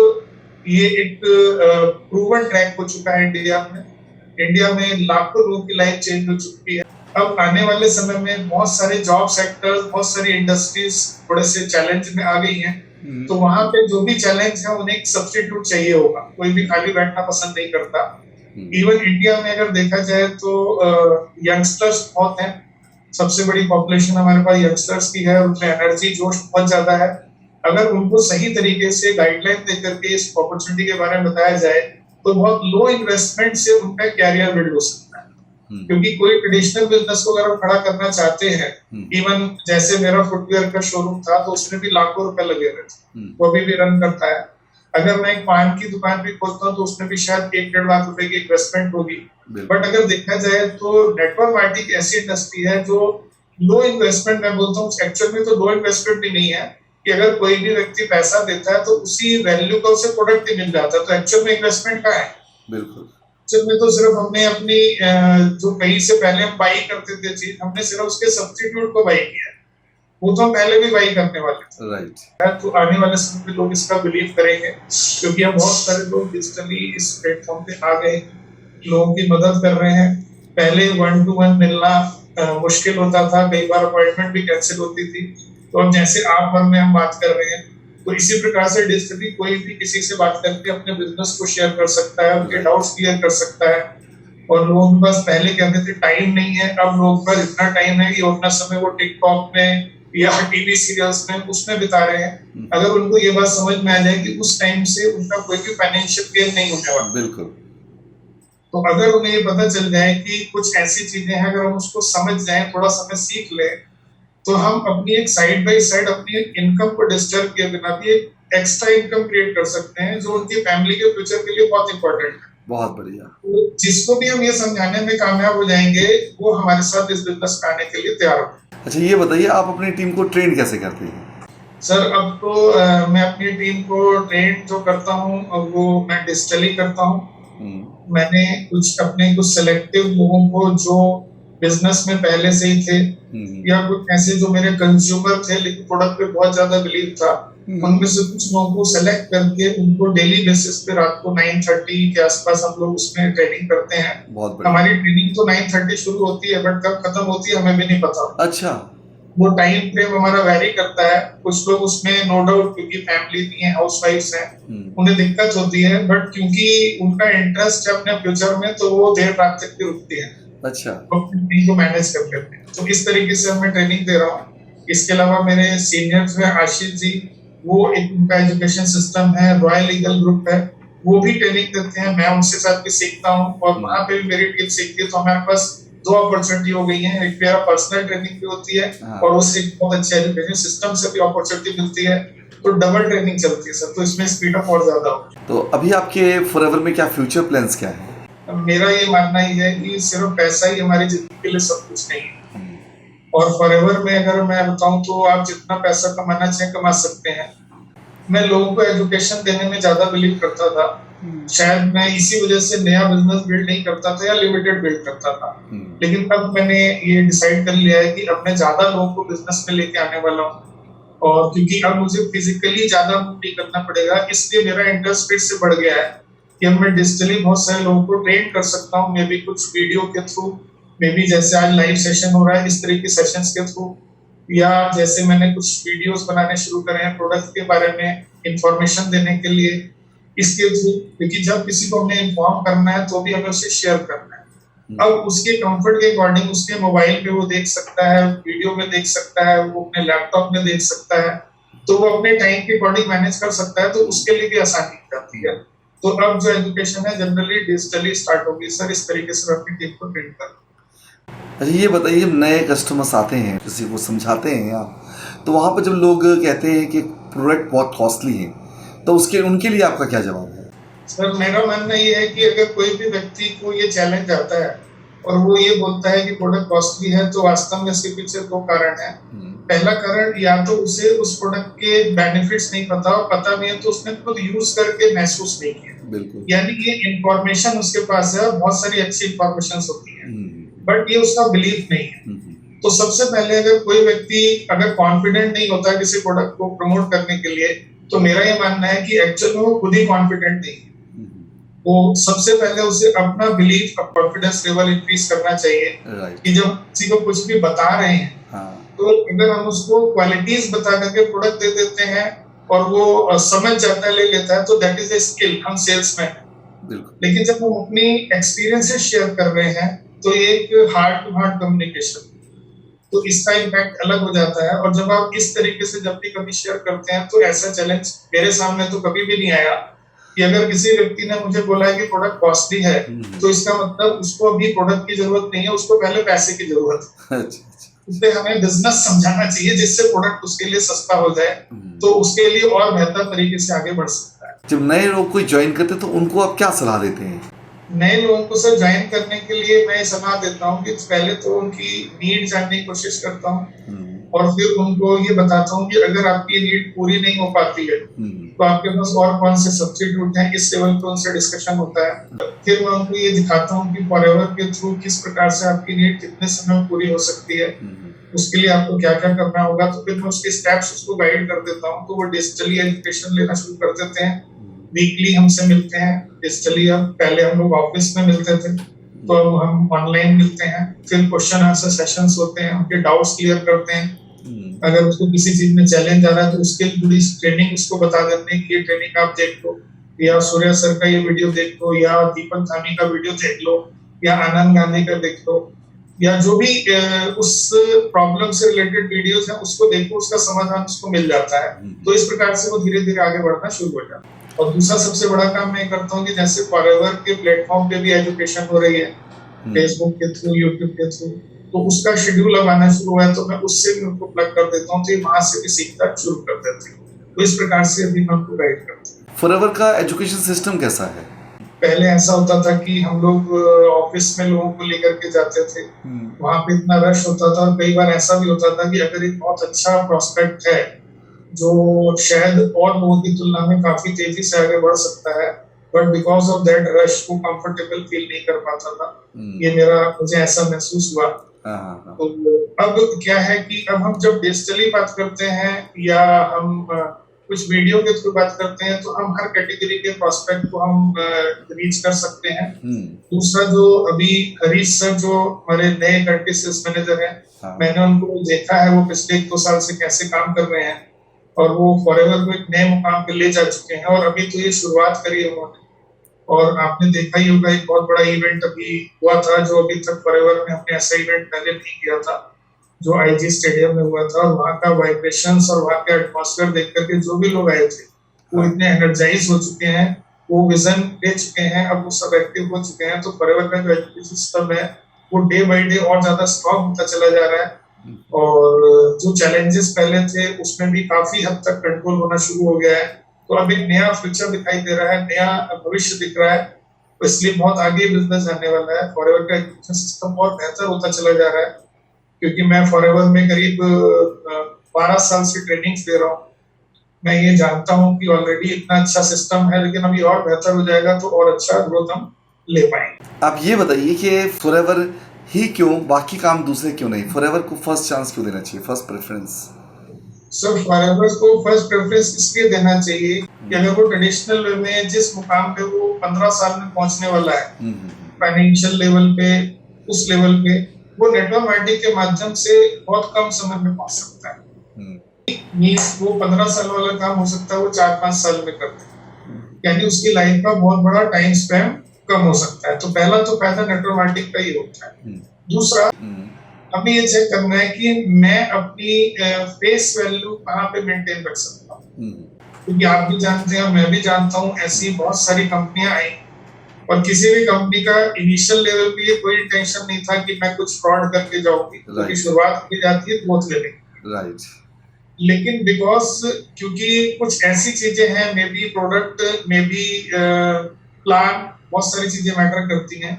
ये एक प्रूवन ट्रैक हो चुका है इंडिया में लाखों लोगों की लाइफ चेंज हो चुकी है। अब आने वाले समय में बहुत सारे जॉब सेक्टर्स, बहुत सारी इंडस्ट्रीज थोड़े से चैलेंज में आ गई हैं, तो वहां पे जो भी चैलेंज है उन्हें एक सब्स्टिट्यूट चाहिए होगा, कोई भी खाली बैठना पसंद नहीं करता। इवन इंडिया में अगर देखा जाए तो यंगस्टर्स बहुत हैं, सबसे बड़ी पॉपुलेशन हमारे पास यंगस्टर्स की है, उनमें एनर्जी जोश बहुत ज्यादा है। अगर उनको सही तरीके से गाइडलाइन देकर के इस अपॉर्चुनिटी के बारे में बताया जाए तो बहुत लो इन्वेस्टमेंट से उनका कैरियर बिल्ड हो सकता है। क्योंकि कोई ट्रेडिशनल बिजनेस को अगर हम खड़ा करना चाहते हैं, इवन जैसे मेरा फुटवेयर का शोरूम था तो उसमें भी लाखों रुपए लगे हुए थे, वो अभी भी रन करता है। अगर मैं एक पान की दुकान भी खोलता हूँ तो उसमें भी शायद 1-1.5 लाख रुपए की इन्वेस्टमेंट होगी। बट अगर देखा जाए तो नेटवर्क मार्केटिंग ऐसी इंडस्ट्री है जो लो इन्वेस्टमेंट, मैं बोलता हूँ एक्चुअल में तो लो इन्वेस्टमेंट भी नहीं है कि अगर कोई भी व्यक्ति पैसा देता है तो उसी वैल्यू का उसे प्रोडक्ट ही मिल जाता है, तो एक्चुअल में इन्वेस्टमेंट का है। बिल्कुल, एक्चुअल में तो सिर्फ हमने अपनी जो कहीं से पहले हम बाई करते थे चीज, हमने सिर्फ उसके सब्स्टिट्यूट को बाई किया है, वो तो हम पहले भी बाई करने वाले थे। राइट। तो आने वाले समय में लोग इसका बिलीव करेंगे क्योंकि अब बहुत सारे लोग डिजिटली इस प्लेटफॉर्म पे आ गए, लोगों की मदद कर रहे हैं। पहले 1-to-1 मिलना मुश्किल होता था, कई बार अपॉइंटमेंट भी कैंसिल होती थी, तो अब जैसे आप और मैं हम बात कर रहे हैं, तो इसी प्रकार से डिजिटली कोई भी किसी से बात करके अपने बिजनेस को शेयर कर सकता है, उनके डाउट्स क्लियर कर सकता है। और लोगों के पास पहले कहते थे टाइम नहीं है, अब लोगों के पास इतना टाइम है कि अपना समय वो टिकटॉक में या टीवी सीरियल्स में उसमें बिता रहे हैं। अगर उनको ये बात समझ में आ जाए कि उस टाइम से उनका कोई भी फाइनेंशियल गेन नहीं होने वाला, बिल्कुल, तो अगर उन्हें ये पता चल जाए कि कुछ ऐसी चीजें हैं, अगर हम उसको समझ जाएं, थोड़ा समय सीख ले, तो हम अपनी एक साइड बाय साइड अपनी एक इनकम को डिस्टर्ब किए बिना भी एक एक्स्ट्रा इनकम क्रिएट कर सकते हैं जो उनकी फैमिली के फ्यूचर के लिए बहुत इंपॉर्टेंट है। बहुत बढ़िया। तो जिसको भी हम ये समझाने में कामयाब हो जाएंगे वो हमारे साथ इस बिजनेस में आने के लिए तैयार हो। अच्छा, ये बताइए आप अपनी टीम को ट्रेन कैसे करते हैं? सर अब तो मैं अपनी टीम को ट्रेन जो करता हूँ वो मैं डिजिटली करता हूँ। मैंने कुछ सेलेक्टिव लोगों को जो बिजनेस में पहले से ही थे या कुछ ऐसे जो मेरे कंज्यूमर थे लेकिन प्रोडक्ट पे बहुत ज्यादा बिलीव था, उनमें से कुछ लोगों को सेलेक्ट करके उनको डेली बेसिस पे रात को 9:30 के आसपास हम लोग उसमें ट्रेनिंग करते हैं। हमारी ट्रेनिंग तो 9:30 शुरू होती है बट कब खत्म होती है हमें भी नहीं पता। अच्छा। वो टाइम फ्रेम हमारा वेरी करता है। कुछ लोग उसमें नो डाउट क्योंकि फैमिली भी है, हाउस वाइफ्स हैं, उन्हें दिक्कत होती है, बट क्योंकि उनका इंटरेस्ट है अपने फ्यूचर में तो वो देर रात तक भी रुकती है। अच्छा। वो अपनी को मैनेज कर लेते हैं। तो इस तरीके से मैं ट्रेनिंग दे रहा हूँ। इसके अलावा मेरे सीनियर्स हैं आशीष जी, वो एक उनका एजुकेशन सिस्टम है, रॉयल ईगल ग्रुप है, वो भी ट्रेनिंग देते हैं। मैं उनसे साथ भी सीखता हूँ और वहाँ पे भी मेरी टीम सीखती है। तो हमारे पास दो अपॉर्चुनिटी हो गई है, एक मेरा पर्सनल ट्रेनिंग भी होती है और उससे बहुत अच्छे एजुकेशन सिस्टम से भी अपॉर्चुनिटी मिलती है। तो डबल ट्रेनिंग चलती है सर, तो इसमें स्पीड अप और ज्यादा हो। तो अभी आपके फॉरएवर में क्या फ्यूचर प्लान्स क्या है? मेरा ये मानना ही है कि सिर्फ पैसा ही हमारी जिंदगी के लिए सब कुछ नहीं है। और फॉरएवर में अगर मैं बताऊं तो आप जितना पैसा कमाना चाहे कमा सकते हैं। मैं लोगों को एजुकेशन देने में ज्यादा बिलीव करता था। शायद मैं इसी वजह से नया बिजनेस बिल्ड नहीं करता था या लिमिटेड बिल्ड करता था। लेकिन अब मैंने ये डिसाइड कर लिया है कि अब मैं ज्यादा लोगों को बिजनेस में लेके आने वाला हूँ। और क्योंकि अब मुझे फिजिकली ज्यादा मूव नहीं करना पड़ेगा, इसलिए मेरा इंटरेस्ट फिर से बढ़ गया है कि अब मैं डिजिटली बहुत सारे लोगों को ट्रेन कर सकता हूँ। मे बी कुछ वीडियो के थ्रू, मे बी जैसे आज लाइव सेशन हो रहा है इस तरह के सेशंस के थ्रू, या जैसे मैंने कुछ वीडियोस बनाने शुरू करे हैं प्रोडक्ट के बारे में इंफॉर्मेशन देने के लिए, इसके थ्रू। क्योंकि जब किसी को हमें इन्फॉर्म करना है तो भी हमें उसे शेयर करना है। अब उसके कंफर्ट के अकॉर्डिंग उसके मोबाइल पे वो देख सकता है, वीडियो में देख सकता है, वो अपने लैपटॉप में देख सकता है, तो वो अपने टाइम के अकॉर्डिंग मैनेज कर सकता है। तो उसके लिए भी आसानी हो जाती है। तो अब जो एजुकेशन है जनरली डिजिटली स्टार्ट होगी सर। इस तरीके से अपनी टीम को ट्रेन कर। अच्छा, ये बताइए, जब नए कस्टमर्स आते हैं, किसी को समझाते हैं आप, तो वहाँ पर जब लोग कहते हैं कि प्रोडक्ट बहुत कॉस्टली है, तो उसके उनके लिए आपका क्या जवाब है? सर मेरा मानना ये है कि अगर कोई भी व्यक्ति को ये चैलेंज आता है और वो ये बोलता है कि प्रोडक्ट कॉस्टली है, तो वास्तव में इसके पीछे दो कारण है। पहला कारण, या तो उसे उस प्रोडक्ट के बेनिफिट्स नहीं पता, और पता भी है तो उसने खुद यूज करके महसूस नहीं किया। बिल्कुल। यानी कि इंफॉर्मेशन उसके पास है, बहुत सारी अच्छी इंफॉर्मेशन होती है, बट ये उसका बिलीफ नहीं है। तो सबसे पहले अगर कोई व्यक्ति अगर कॉन्फिडेंट नहीं होता किसी प्रोडक्ट को प्रमोट करने के लिए, तो मेरा ये मानना है कि एक्चुअल में वो खुद ही कॉन्फिडेंट नहीं है। वो सबसे पहले उसे अपना बिलीफ, कॉन्फिडेंस लेवल इंक्रीज करना चाहिए कि जब किसी को कुछ भी बता रहे हैं तो अगर हम उसको क्वालिटीज बता करके प्रोडक्ट दे देते हैं और वो समझ जाता है, ले लेता है, तो दैट इज ए स्किल, हम सेल्समैन हैं। लेकिन जब हम अपनी एक्सपीरियंसेस शेयर कर रहे हैं तो एक हार्ट टू हार्ट कम्युनिकेशन, तो इसका इम्पैक्ट अलग हो जाता है। और जब आप इस तरीके से जब भी कभी शेयर करते हैं तो ऐसा चैलेंज मेरे सामने तो कभी भी नहीं आया कि अगर किसी व्यक्ति ने मुझे बोला है कि प्रोडक्ट कॉस्टली है, तो इसका मतलब उसको अभी प्रोडक्ट की जरूरत नहीं है, उसको पहले पैसे की जरूरत है। इसलिए हमें बिजनेस समझाना चाहिए जिससे प्रोडक्ट उसके लिए सस्ता हो जाए, तो उसके लिए और बेहतर तरीके से आगे बढ़ सकता है। जब नए लोग कोई ज्वाइन करते हैं तो उनको आप क्या सलाह देते हैं? नए लोगों को सर ज्वाइन करने के लिए मैं सलाह देता हूँ कि पहले तो उनकी नीड जानने की कोशिश करता हूँ और फिर उनको ये बताता हूँ कि अगर आपकी नीड पूरी नहीं हो पाती है तो आपके पास और कौन से सब्स्टिट्यूट हैं, इस लेवल पे उनसे डिस्कशन होता है। फिर मैं उनको ये दिखाता हूँ कि फॉरएवर के थ्रू किस प्रकार से आपकी नीड कितने समय में पूरी हो सकती है, उसके लिए आपको क्या क्या करना होगा। तो फिर मैं उसके स्टेप्स उसको गाइड कर देता हूँ। तो वो डिजिटली एजुकेशन लेना शुरू कर देते हैं। वीकली हमसे मिलते हैं डिजिटली। अब पहले हम लोग ऑफिस में मिलते थे, तो अब हम ऑनलाइन मिलते हैं। फिर क्वेश्चन आंसर सेशंस होते हैं, उनके डाउट्स क्लियर करते हैं। अगर उसको किसी चीज में चैलेंज आ रहा है तो उसके पूरी ट्रेनिंग उसको बता देते हैं कि ये ट्रेनिंग आप देख लो, या सूर्या सर का ये वीडियो देख लो, या दीपक धामी का वीडियो देख लो, या आनंद गांधी का देख लो, या जो भी उस प्रॉब्लम से रिलेटेड वीडियोस हैं उसको देखो, उसका समाधान उसको मिल जाता है। तो इस प्रकार से वो धीरे धीरे आगे बढ़ना शुरू हो जाता है। और दूसरा सबसे बड़ा काम मैं करता हूँ कि जैसे फॉरएवर के प्लेटफॉर्म पे भी एजुकेशन हो रही है, फेसबुक के थ्रू, यूट्यूब के थ्रू, तो उसका शेड्यूल अब आना शुरू हुआ है, तो मैं उससे भी उनको प्लग कर देता हूँ, तो ये वहां से भी सीखना शुरू कर देती हूँ। तो इस प्रकार से अभी मैं उनको गाइड करता हूँ। फॉरएवर का एजुकेशन सिस्टम कैसा है? पहले ऐसा होता था कि हम लोग ऑफिस में लोगों को लेकर के जाते थे, वहां पे इतना रश होता था, और कई बार ऐसा भी होता था कि अगर एक बहुत अच्छा प्रोस्पेक्ट है जो शायद और लोगों की तुलना में काफी तेजी से आगे बढ़ सकता है, but because of that rush वो कंफर्टेबल फील नहीं कर पाता था। ये मुझे ऐसा महसूस हुआ। तो अब क्या है कि अब हम जब डिजिटली बात करते हैं या हम कुछ वीडियो के थ्रू बात करते हैं तो हम हर कैटेगरी के प्रोस्पेक्ट को हम रीच कर सकते हैं। दूसरा, जो अभी हरीश सर जो हमारे नए कंट्री सेल्स मैनेजर हैं, हाँ। मैंने उनको देखा है वो पिछले 1-2 साल से कैसे काम कर रहे हैं और वो फॉरएवर को एक नए मुकाम पे ले जा चुके हैं और अभी तो ये शुरुआत करी है उन्होंने। और आपने देखा ही होगा एक बहुत बड़ा इवेंट अभी हुआ था जो अभी तक फॉरएवर में हमने ऐसा इवेंट पहले नहीं किया था, जो आईजी स्टेडियम में हुआ था। और वहाँ का वाइब्रेशंस और वहाँ का एटमॉस्फेयर देख करके जो भी लोग आए थे वो इतने एनर्जाइज हो चुके हैं, वो विजन ले चुके हैं, अब वो सब एक्टिव हो चुके हैं। तो फॉरएवर का जो एजुकेशन सिस्टम है वो डे बाई डे और ज्यादा स्ट्रॉन्ग होता चला जा रहा है और जो चैलेंजेस पहले थे उसमें भी काफी हद तक कंट्रोल होना शुरू हो गया है। तो अब एक नया फ्यूचर दिखाई दे रहा है, नया भविष्य दिख रहा है, तो इसलिए बहुत आगे बिजनेस जाने वाला है। फॉरएवर का एजुकेशन सिस्टम और बेहतर होता चला जा रहा है, क्योंकि मैं फॉरएवर में करीब 12 साल से ट्रेनिंग्स दे रहा हूँ। मैं ये जानता हूँ कि ऑलरेडी इतना अच्छा सिस्टम है, लेकिन अभी और बेहतर हो जाएगा तो और अच्छा ग्रोथ हम ले पाएंगे। आप ये बताइए कि फॉरएवर ही क्यों, बाकी काम दूसरे क्यों नहीं? फॉरएवर को फर्स्ट चांस क्यों देना चाहिए, फर्स्ट प्रेफरेंस? सर, फॉरएवर को फर्स्ट प्रेफरेंस इसलिए देना चाहिए कि अगर वो ट्रेडिशनल वे में जिस मुकाम पे वो 15 साल में पहुंचने वाला है, फाइनेंशियल लेवल पे, उस लेवल पे, वो नेटवर्क के माध्यम से बहुत कम समय में पहुंच सकता है। मींस वो 15 साल वाला काम हो सकता है वो 4-5 साल में करते हैं, यानी उसकी लाइफ का बहुत बड़ा टाइम स्पैन कम हो सकता है। तो पहला तो फायदा नेटवर्क का ही होता है। दूसरा, हमें ये चेक करना है कि मैं अपनी फेस वैल्यू कहाँ पे मेंटेन रख सकता हूँ, क्योंकि आप भी जानते हैं और मैं भी जानता हूँ ऐसी बहुत सारी कंपनियां आई और किसी भी कंपनी का इनिशियल लेवल पे ये कोई इंटेंशन नहीं था कि मैं कुछ फ्रॉड करके जाऊंगी, क्योंकि शुरुआत की जाती है ग्रोथ लेने की। राइट। लेकिन बिकॉज क्योंकि कुछ ऐसी चीजें हैं, may be product, may be plan, बहुत सारी चीजें मैटर करती हैं।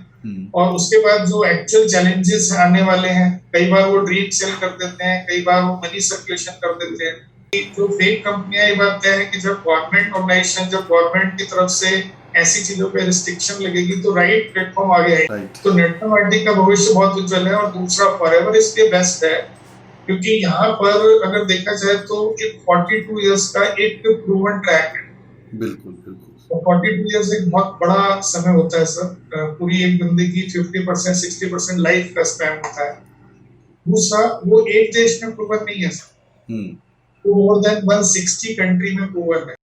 और उसके बाद जो एक्चुअल चैलेंजेस आने वाले हैं, कई बार वो ड्रीम सेल कर देते हैं, कई बार वो मनी सर्कुलेशन कर देते हैं। जो फेक कंपनियां, ये बात तय है कि जब गवर्नमेंट ऑर्गेनाइजेशन, जब गवर्नमेंट की तरफ से ऐसी चीजों पे रिस्ट्रिक्शन लगेगी तो राइट प्लेटफॉर्म आगे आएगा। तो नेटवर्क का भविष्य बहुत उज्जवल है। और दूसरा, फॉरएवर इसलिए बेस्ट है क्योंकि यहाँ पर अगर देखा जाए तो एक 42 इयर्स का एक प्रूवन ट्रैक है। बिल्कुल बिल्कुल। 42 इयर्स एक बहुत बड़ा समय होता है सर। पूरी एक बंदे की 50% 60% लाइफ का स्पैन होता है। दूसरा, वो एक देश में प्रूवन नहीं है सर, वो मोर देन 160 कंट्री में प्रूवन है।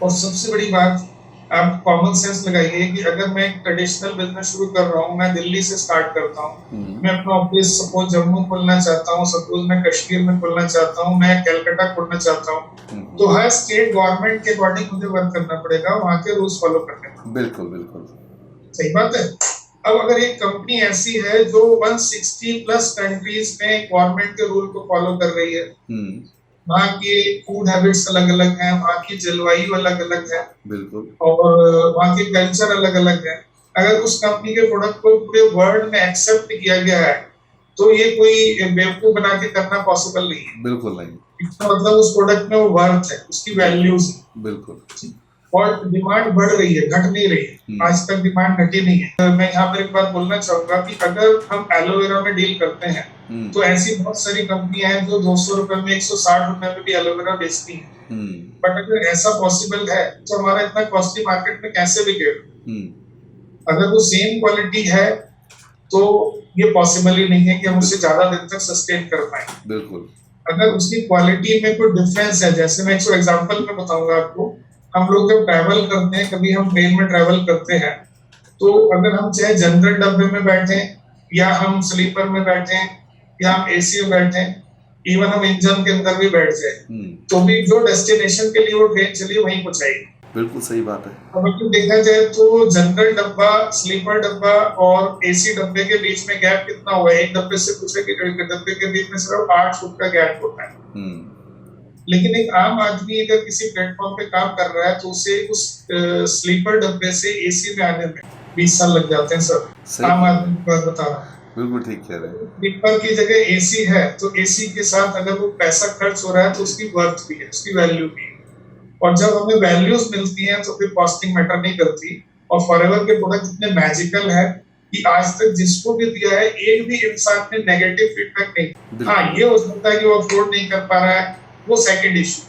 और सबसे बड़ी बात, आप कॉमन सेंस लगाइए कि अगर मैं ट्रेडिशनल बिजनेस शुरू कर रहा हूँ, मैं दिल्ली से स्टार्ट करता हूँ, मैं अपना ऑफिस सपोज जम्मू खोलना चाहता हूँ, सपोज मैं कश्मीर में खोलना चाहता हूँ, मैं कलकत्ता खोलना चाहता हूँ, तो हर स्टेट गवर्नमेंट के अकॉर्डिंग मुझे वर्क करना पड़ेगा, वहाँ के रूल्स फॉलो करने पड़ेंगे। बिल्कुल बिल्कुल सही बात है। अब अगर एक कंपनी ऐसी है जो 160 प्लस कंट्रीज में गवर्नमेंट के रूल को फॉलो कर रही है, वहाँ के फूड हैबिट्स अलग अलग हैं, वहाँ की जलवायु अलग अलग है, बिल्कुल, और वहाँ के कल्चर अलग अलग है। अगर उस कंपनी के प्रोडक्ट को पूरे वर्ल्ड में एक्सेप्ट किया गया है तो ये कोई बेवकूफ बना के करना पॉसिबल नहीं है। बिल्कुल नहीं। इसका मतलब उस प्रोडक्ट में वो वर्थ है, उसकी वैल्यूज है। बिल्कुल। और डिमांड बढ़ रही है, घट नहीं रही है। आज तक डिमांड घटी नहीं है। मैं यहाँ पर एक बात बोलना चाहूंगा कि अगर हम एलोवेरा में डील करते हैं तो ऐसी बहुत सारी कंपनियां हैं जो 200 रुपए में, 160 रुपए में भी एलोवेरा बेचती हैं। बट अगर ऐसा पॉसिबल है तो हमारा इतना कॉस्टली मार्केट में कैसे बिकेगा? अगर वो सेम क्वालिटी है तो ये पॉसिबल ही नहीं है कि हम उसे ज्यादा दिन तक सस्टेन कर पाए। बिल्कुल। अगर उसकी क्वालिटी में कोई डिफरेंस है, जैसे मैं एक एग्जांपल में बताऊंगा आपको, हम लोग जब ट्रैवल करते हैं, कभी हम ट्रेन में ट्रैवल करते हैं, तो अगर हम चाहे जनरल डब्बे में बैठे या हम स्लीपर में बैठे या हम एसी में बैठे, इवन हम इंजन के अंदर भी बैठ जाए, तो भी जो डेस्टिनेशन के लिए वो ट्रेन चली वहीं पहुंचाएगी। बिल्कुल सही बात है। अब अगर देखा जाए तो जनरल डब्बा, स्लीपर डब्बा और एसी डब्बे के बीच में गैप कितना हुआ है? एक डब्बे से दूसरे डब्बे के बीच में सिर्फ 8 फुट का गैप होता है। लेकिन एक आम आदमी अगर किसी प्लेटफॉर्म पे काम कर रहा है तो उसे उस स्लीपर डब्बे से एसी में आने में 20 साल लग जाते हैं सर। आम आदमी की बात बता रहा हूँ। बिल्कुल ठीक कह रहे हैं। स्लीपर की जगह एसी है तो एसी के साथ अगर वो पैसा खर्च हो रहा है तो उसकी वर्थ भी है, उसकी वैल्यू भी है। और जब हमें वैल्यूज मिलती हैं तो फिर कॉस्टिंग मैटर नहीं करती। और फॉरएवर के प्रोडक्ट इतने मैजिकल है कि आज तक जिसको भी दिया है एक भी इंसान ने नेगेटिव फीडबैक नहीं। हाँ, ये हो सकता है कि वो अफोर्ड नहीं कर पा रहा है, वो सेकंड इशू।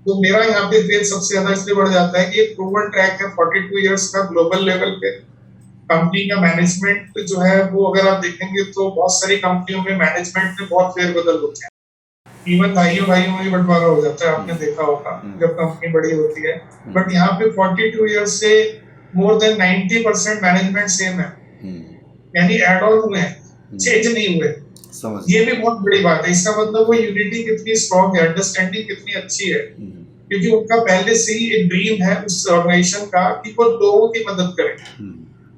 तो मेरा यहाँ पे फेथ सबसे ज्यादा इसलिए बढ़ जाता है कि एक प्रूवन ट्रैक है 42 इयर्स का ग्लोबल लेवल पे। कंपनी का मैनेजमेंट जो है वो अगर आप देखेंगे तो बहुत सारी कंपनियों में मैनेजमेंट में बहुत फेरबदल होते हैं, इवन भाइयों भाइयों में भी बंटवारा हो जाता है, आपने देखा होगा जब कंपनी बड़ी होती है। बट यहाँ पे 42 इयर्स से मोर देन 90% मैनेजमेंट सेम है, यानी एड ऑन हुए हैं, चेंज नहीं हुए। ये भी बहुत बड़ी बात है। इसका मतलब वो यूनिटी कितनी स्ट्रॉन्ग है, अंडरस्टैंडिंग कितनी अच्छी है, क्योंकि उनका पहले से ही एक ड्रीम है उस ऑर्गेनाइजेशन का कि वो लोगों की मदद करें।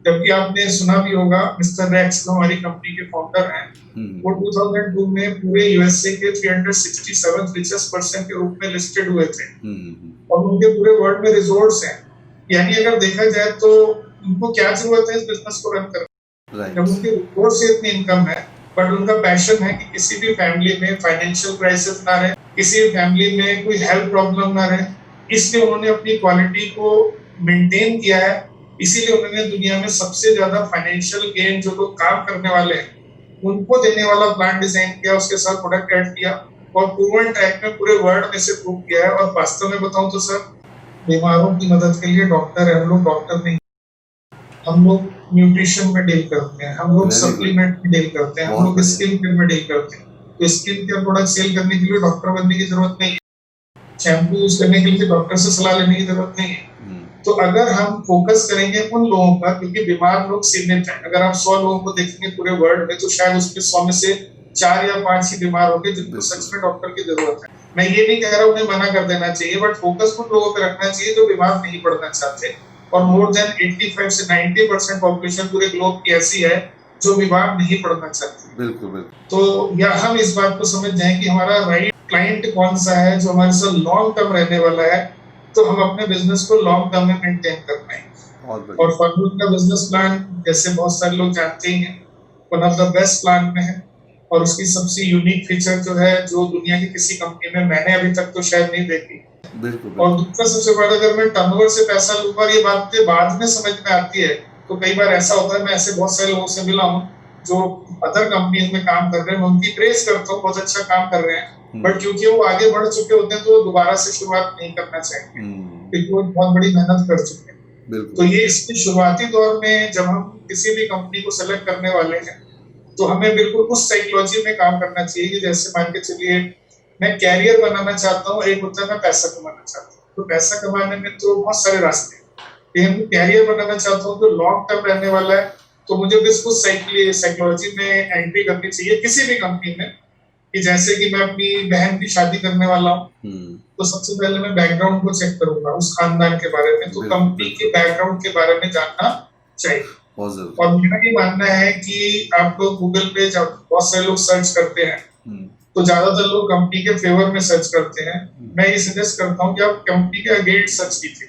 जबकि आपने सुना भी होगा मिस्टर रेक्स जो हमारी कंपनी के फाउंडर हैं, वो 2002 में पूरे यूएसए के 367 रिचेस्ट पर्सन के रूप में लिस्टेड हुए थे और उनके पूरे वर्ल्ड में रिजॉर्ट्स हैं। यानी अगर देखा जाए तो उनको क्या जरूरत है इस बिजनेस को रन करने, जब उनके रिजॉर्ट से इतनी इनकम है। बट उनका पैशन है कि किसी भी फैमिली में फाइनेंशियल क्राइसिस ना रहे, किसी भी फैमिली में कोई हेल्थ प्रॉब्लम ना रहे, इसलिए उन्होंने अपनी क्वालिटी को मेंटेन किया है। इसीलिए उन्होंने दुनिया में सबसे ज्यादा फाइनेंशियल गेन जो लोग काम करने वाले हैं उनको देने वाला प्लान डिजाइन किया, उसके साथ प्रोडक्ट ऐड किया और प्रूवन ट्रैक में पूरे वर्ल्ड में से प्रूव किया है। और वास्तव में बताऊं तो सर, बीमारों की मदद के लिए डॉक्टर है, हम लोग डॉक्टर नहीं, हम लोग न्यूट्रिशन में डील करते हैं, हम लोग सप्लीमेंट में डील करते हैं, हम लोग स्किन केयर में डील करते हैं। तो स्किन केयर प्रोडक्ट सेल करने के लिए डॉक्टर बनने की जरूरत नहीं है, शैम्पू यूज करने के लिए डॉक्टर से सलाह लेने की जरूरत नहीं है। तो अगर हम फोकस करेंगे उन लोगों पर, क्योंकि बीमार लोग सीमित हैं, अगर आप 100 लोगों को देखेंगे पूरे वर्ल्ड में तो शायद उसमें 100 में से 4 या 5 ही बीमार होंगे जिनको सच में डॉक्टर की जरूरत है। मैं ये नहीं कह रहा उन्हें मना कर देना चाहिए, बट फोकस उन लोगों पर रखना चाहिए जो बीमार नहीं पड़ना चाहते। और मोर देन 85 से 90% पॉपुलेशन पूरे ग्लोब की ऐसी है जो बीमार नहीं पड़ना चाहती। बिल्कुल बिल्कुल। तो या हम इस बात को समझ जाएं कि हमारा राइट क्लाइंट कौन सा है जो हमारे साथ लॉन्ग टर्म रहने वाला है, तो हम अपने बिजनेस को लॉन्ग टर्म में मेंटेन कर पाएंगे। और फॉर्मूल का बिजनेस प्लान जैसे बहुत सारे लोग जानते ही हैं, one of the best plan में है और उसकी सबसे यूनिक फीचर जो है जो दुनिया की किसी कंपनी में मैंने अभी तक तो शायद नहीं देखी। बिल्कुल। और दूसरा सबसे बड़ा, अगर मैं टर्नओवर से पैसा लूंगा और ये बात बाद में समझ में आती है, तो कई बार ऐसा होता है, मैं ऐसे बहुत सारे लोगों से मिला हूँ जो अदर कंपनीज में काम कर रहे हैं, मैं उनकी प्रेस करता हूँ, बहुत अच्छा काम कर रहे हैं, बट क्योंकि वो आगे बढ़ चुके होते हैं तो वो दोबारा से शुरुआत नहीं करना चाहिए क्योंकि वो बहुत बड़ी मेहनत कर चुके हैं। तो ये इसके शुरुआती दौर में जब हम किसी भी कंपनी को सेलेक्ट करने वाले हैं तो हमें बिल्कुल उस साइकोलॉजी में काम करना चाहिए कि जैसे मान के चलिए मैं कैरियर बनाना चाहता हूँ, एक होता है मैं पैसा कमाना चाहता हूँ। तो पैसा कमाने में तो बहुत सारे रास्ते हैं, लेकिन कैरियर बनाना चाहता हूँ जो लॉन्ग टर्म रहने वाला है, तो मुझे भी उस साइकोलॉजी में एंट्री करनी चाहिए किसी भी कंपनी में। कि जैसे कि मैं अपनी बहन की शादी करने वाला हूँ तो सबसे पहले मैं बैकग्राउंड को चेक करूंगा, उस खानदान के बारे में, तो कंपनी के बैकग्राउंड के बारे में जानना चाहिए। और मेरा ये मानना है कि आप लोग गूगल पे जब बहुत सारे लोग सर्च करते हैं तो ज्यादातर लोग कंपनी के फेवर में सर्च करते हैं। मैं ये सजेस्ट करता हूँ कि आप कंपनी के अगेंस्ट सर्च कीजिए,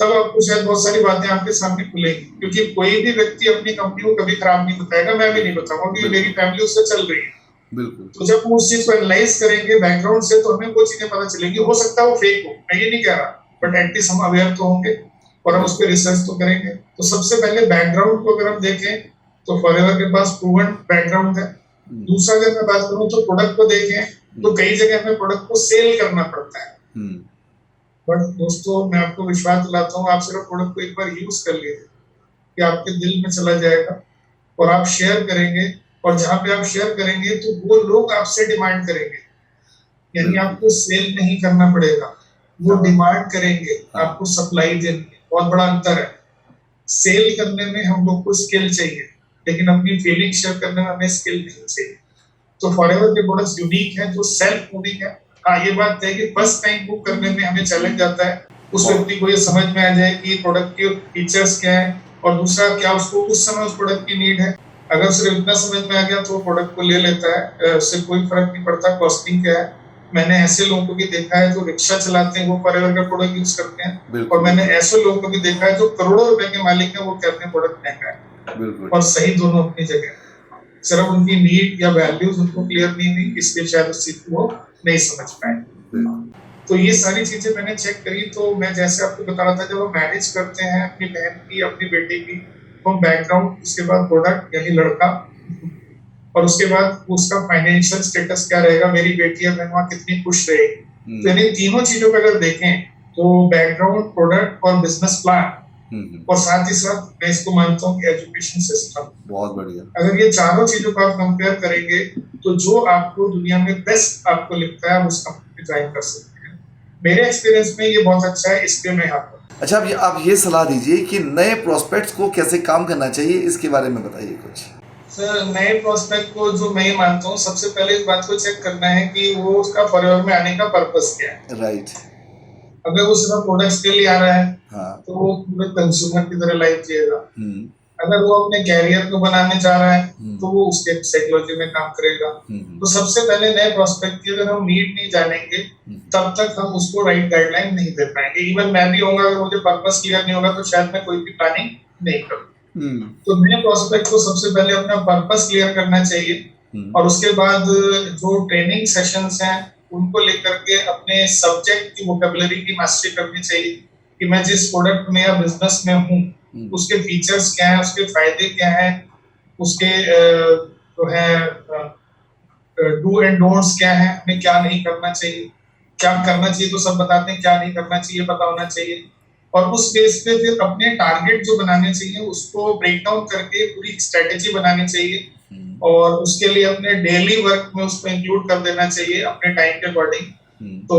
तब आपको शायद बहुत सारी बातें आपके सामने खुलेंगी। क्योंकि कोई भी व्यक्ति अपनी कंपनी को कभी खराब नहीं बताएगा, मैं भी नहीं बताऊंगा, क्योंकि मेरी फैमिली उससे चल रही है। बिल्कुल। तो जब हम उस चीज को एनालाइज करेंगे बैकग्राउंड से तो हमें वो चीजें पता चलेंगी। हो सकता है वो फेक हो, मैं ये नहीं कह रहा, बट एटलीस्ट हम अवेयर तो होंगे और हम उस पर रिसर्च तो करेंगे। तो सबसे पहले बैकग्राउंड को अगर हम देखें तो फॉरएवर के पास प्रूवन बैकग्राउंड है। दूसरा अगर मैं बात करूं तो प्रोडक्ट को देखें तो कई जगह हमें प्रोडक्ट को सेल करना पड़ता है, बट दोस्तों मैं आपको विश्वास दिलाता हूँ, आप सिर्फ प्रोडक्ट को एक बार यूज कर लीजिए कि आपके दिल में चला जाएगा और आप शेयर करेंगे, और जहां पे आप शेयर करेंगे तो वो लोग आपसे डिमांड करेंगे, यानी आपको सेल नहीं करना पड़ेगा, वो डिमांड करेंगे आपको सप्लाई देने। बहुत बड़ा अंतर है। सेल करने में हम लोग को स्किल चाहिए, लेकिन अपनी फीलिंग शेयर करने में हमें स्किल नहीं चाहिए। तो फॉरएवर के प्रोडक्ट्स यूनिक हैं, जो सेल्फ मूविंग है। हाँ, ये बात है कि फर्स्ट टाइम बुक करने में हमें चैलेंज आता है, उस व्यक्ति को ये समझ में आ जाए कि प्रोडक्ट के फीचर्स क्या है और दूसरा क्या उसको उस समय उस प्रोडक्ट की नीड है। अगर सिर्फ इतना समझ में आ गया तो वो प्रोडक्ट को ले लेता है, उससे कोई फर्क नहीं पड़ता कॉस्टिंग क्या है। मैंने ऐसे लोगों को भी देखा है जो रिक्शा चलाते हैं वो फॉरएवर का प्रोडक्ट यूज करते हैं, और मैंने ऐसे लोगों को भी देखा है जो करोड़ों रुपए के मालिक हैं, वो कहते हैं प्रोडक्ट महंगा है। और सही दोनों अपनी जगह, सिर्फ उनकी नीड या वैल्यूज उनको क्लियर नहीं हुई, इसलिए शायद उस चीज को वो नहीं समझ पाए। तो ये सारी चीजें मैंने चेक करी। तो मैं जैसे आपको बता रहा था, जब हम मैनेज करते हैं अपनी बहन की, अपनी बेटी की, तो बैकग्राउंड, उसके बाद प्रोडक्ट यानी लड़का, और उसके बाद उसका फाइनेंशियल स्टेटस क्या रहेगा, मेरी बेटी या बहन वहाँ कितनी खुश रहेगी, तो इन तीनों चीजों पे अगर देखें तो बैकग्राउंड, प्रोडक्ट और बिजनेस प्लान, और साथ ही साथ मैं इसको मानता हूँ कि एजुकेशन सिस्टम, बहुत बढ़िया। अगर ये चारों चीजों को आप कंपेयर करेंगे तो जो आपको दुनिया में बेस्ट आपको लिखता है आप उस कंपनी में ज्वाइन कर सकते हैं। मेरे एक्सपीरियंस में ये बहुत अच्छा है, इसलिए मैं यहाँ पर। अच्छा, आप ये सलाह दीजिए कि नए प्रोस्पेक्ट्स को कैसे काम करना चाहिए, इसके बारे में बताइए कुछ। सर, नए प्रोस्पेक्ट को जो मैं ये मानता हूँ, सबसे पहले इस बात को चेक करना है कि वो उसका फॉरएवर में आने का पर्पस क्या है। राइट। अगर वो सिर्फ प्रोडक्ट्स के लिए आ रहा है हाँ। तो वो पूरे कंज्यूमर की तरह लाइफ जिएगा। अगर वो अपने कैरियर को बनाने जा रहा है तो वो उसके साइकोलॉजी में काम करेगा। तो सबसे पहले नए प्रोस्पेक्ट की अगर हम नीड नहीं जानेंगे तब तक हम उसको राइट गाइडलाइन नहीं दे पाएंगे। इवन मैं भी होऊंगा, अगर मुझे पर्पस क्लियर नहीं होगा तो शायद मैं कोई भी प्लानिंग नहीं करूँ। तो नए प्रोस्पेक्ट को सबसे पहले अपना पर्पस क्लियर करना चाहिए, और उसके बाद जो ट्रेनिंग सेशंस हैं उनको लेकर के अपने सब्जेक्ट की वोकैबुलरी की मास्टरी करनी चाहिए कि मैं जिस प्रोडक्ट में या बिजनेस में हूँ उसके फीचर्स क्या है, उसके फायदे क्या है, उसके जो है डू एंड डोंट्स क्या है, हमें क्या नहीं करना चाहिए। क्या करना चाहिए तो सब बताते हैं, क्या नहीं करना चाहिए पता होना चाहिए। और उस बेस पे फिर अपने टारगेट जो बनाने चाहिए उसको ब्रेक डाउन करके पूरी स्ट्रेटेजी बनानी चाहिए, और उसके लिए अपने डेली वर्क में उसको इंक्लूड कर देना चाहिए अपने टाइम के अकॉर्डिंग। तो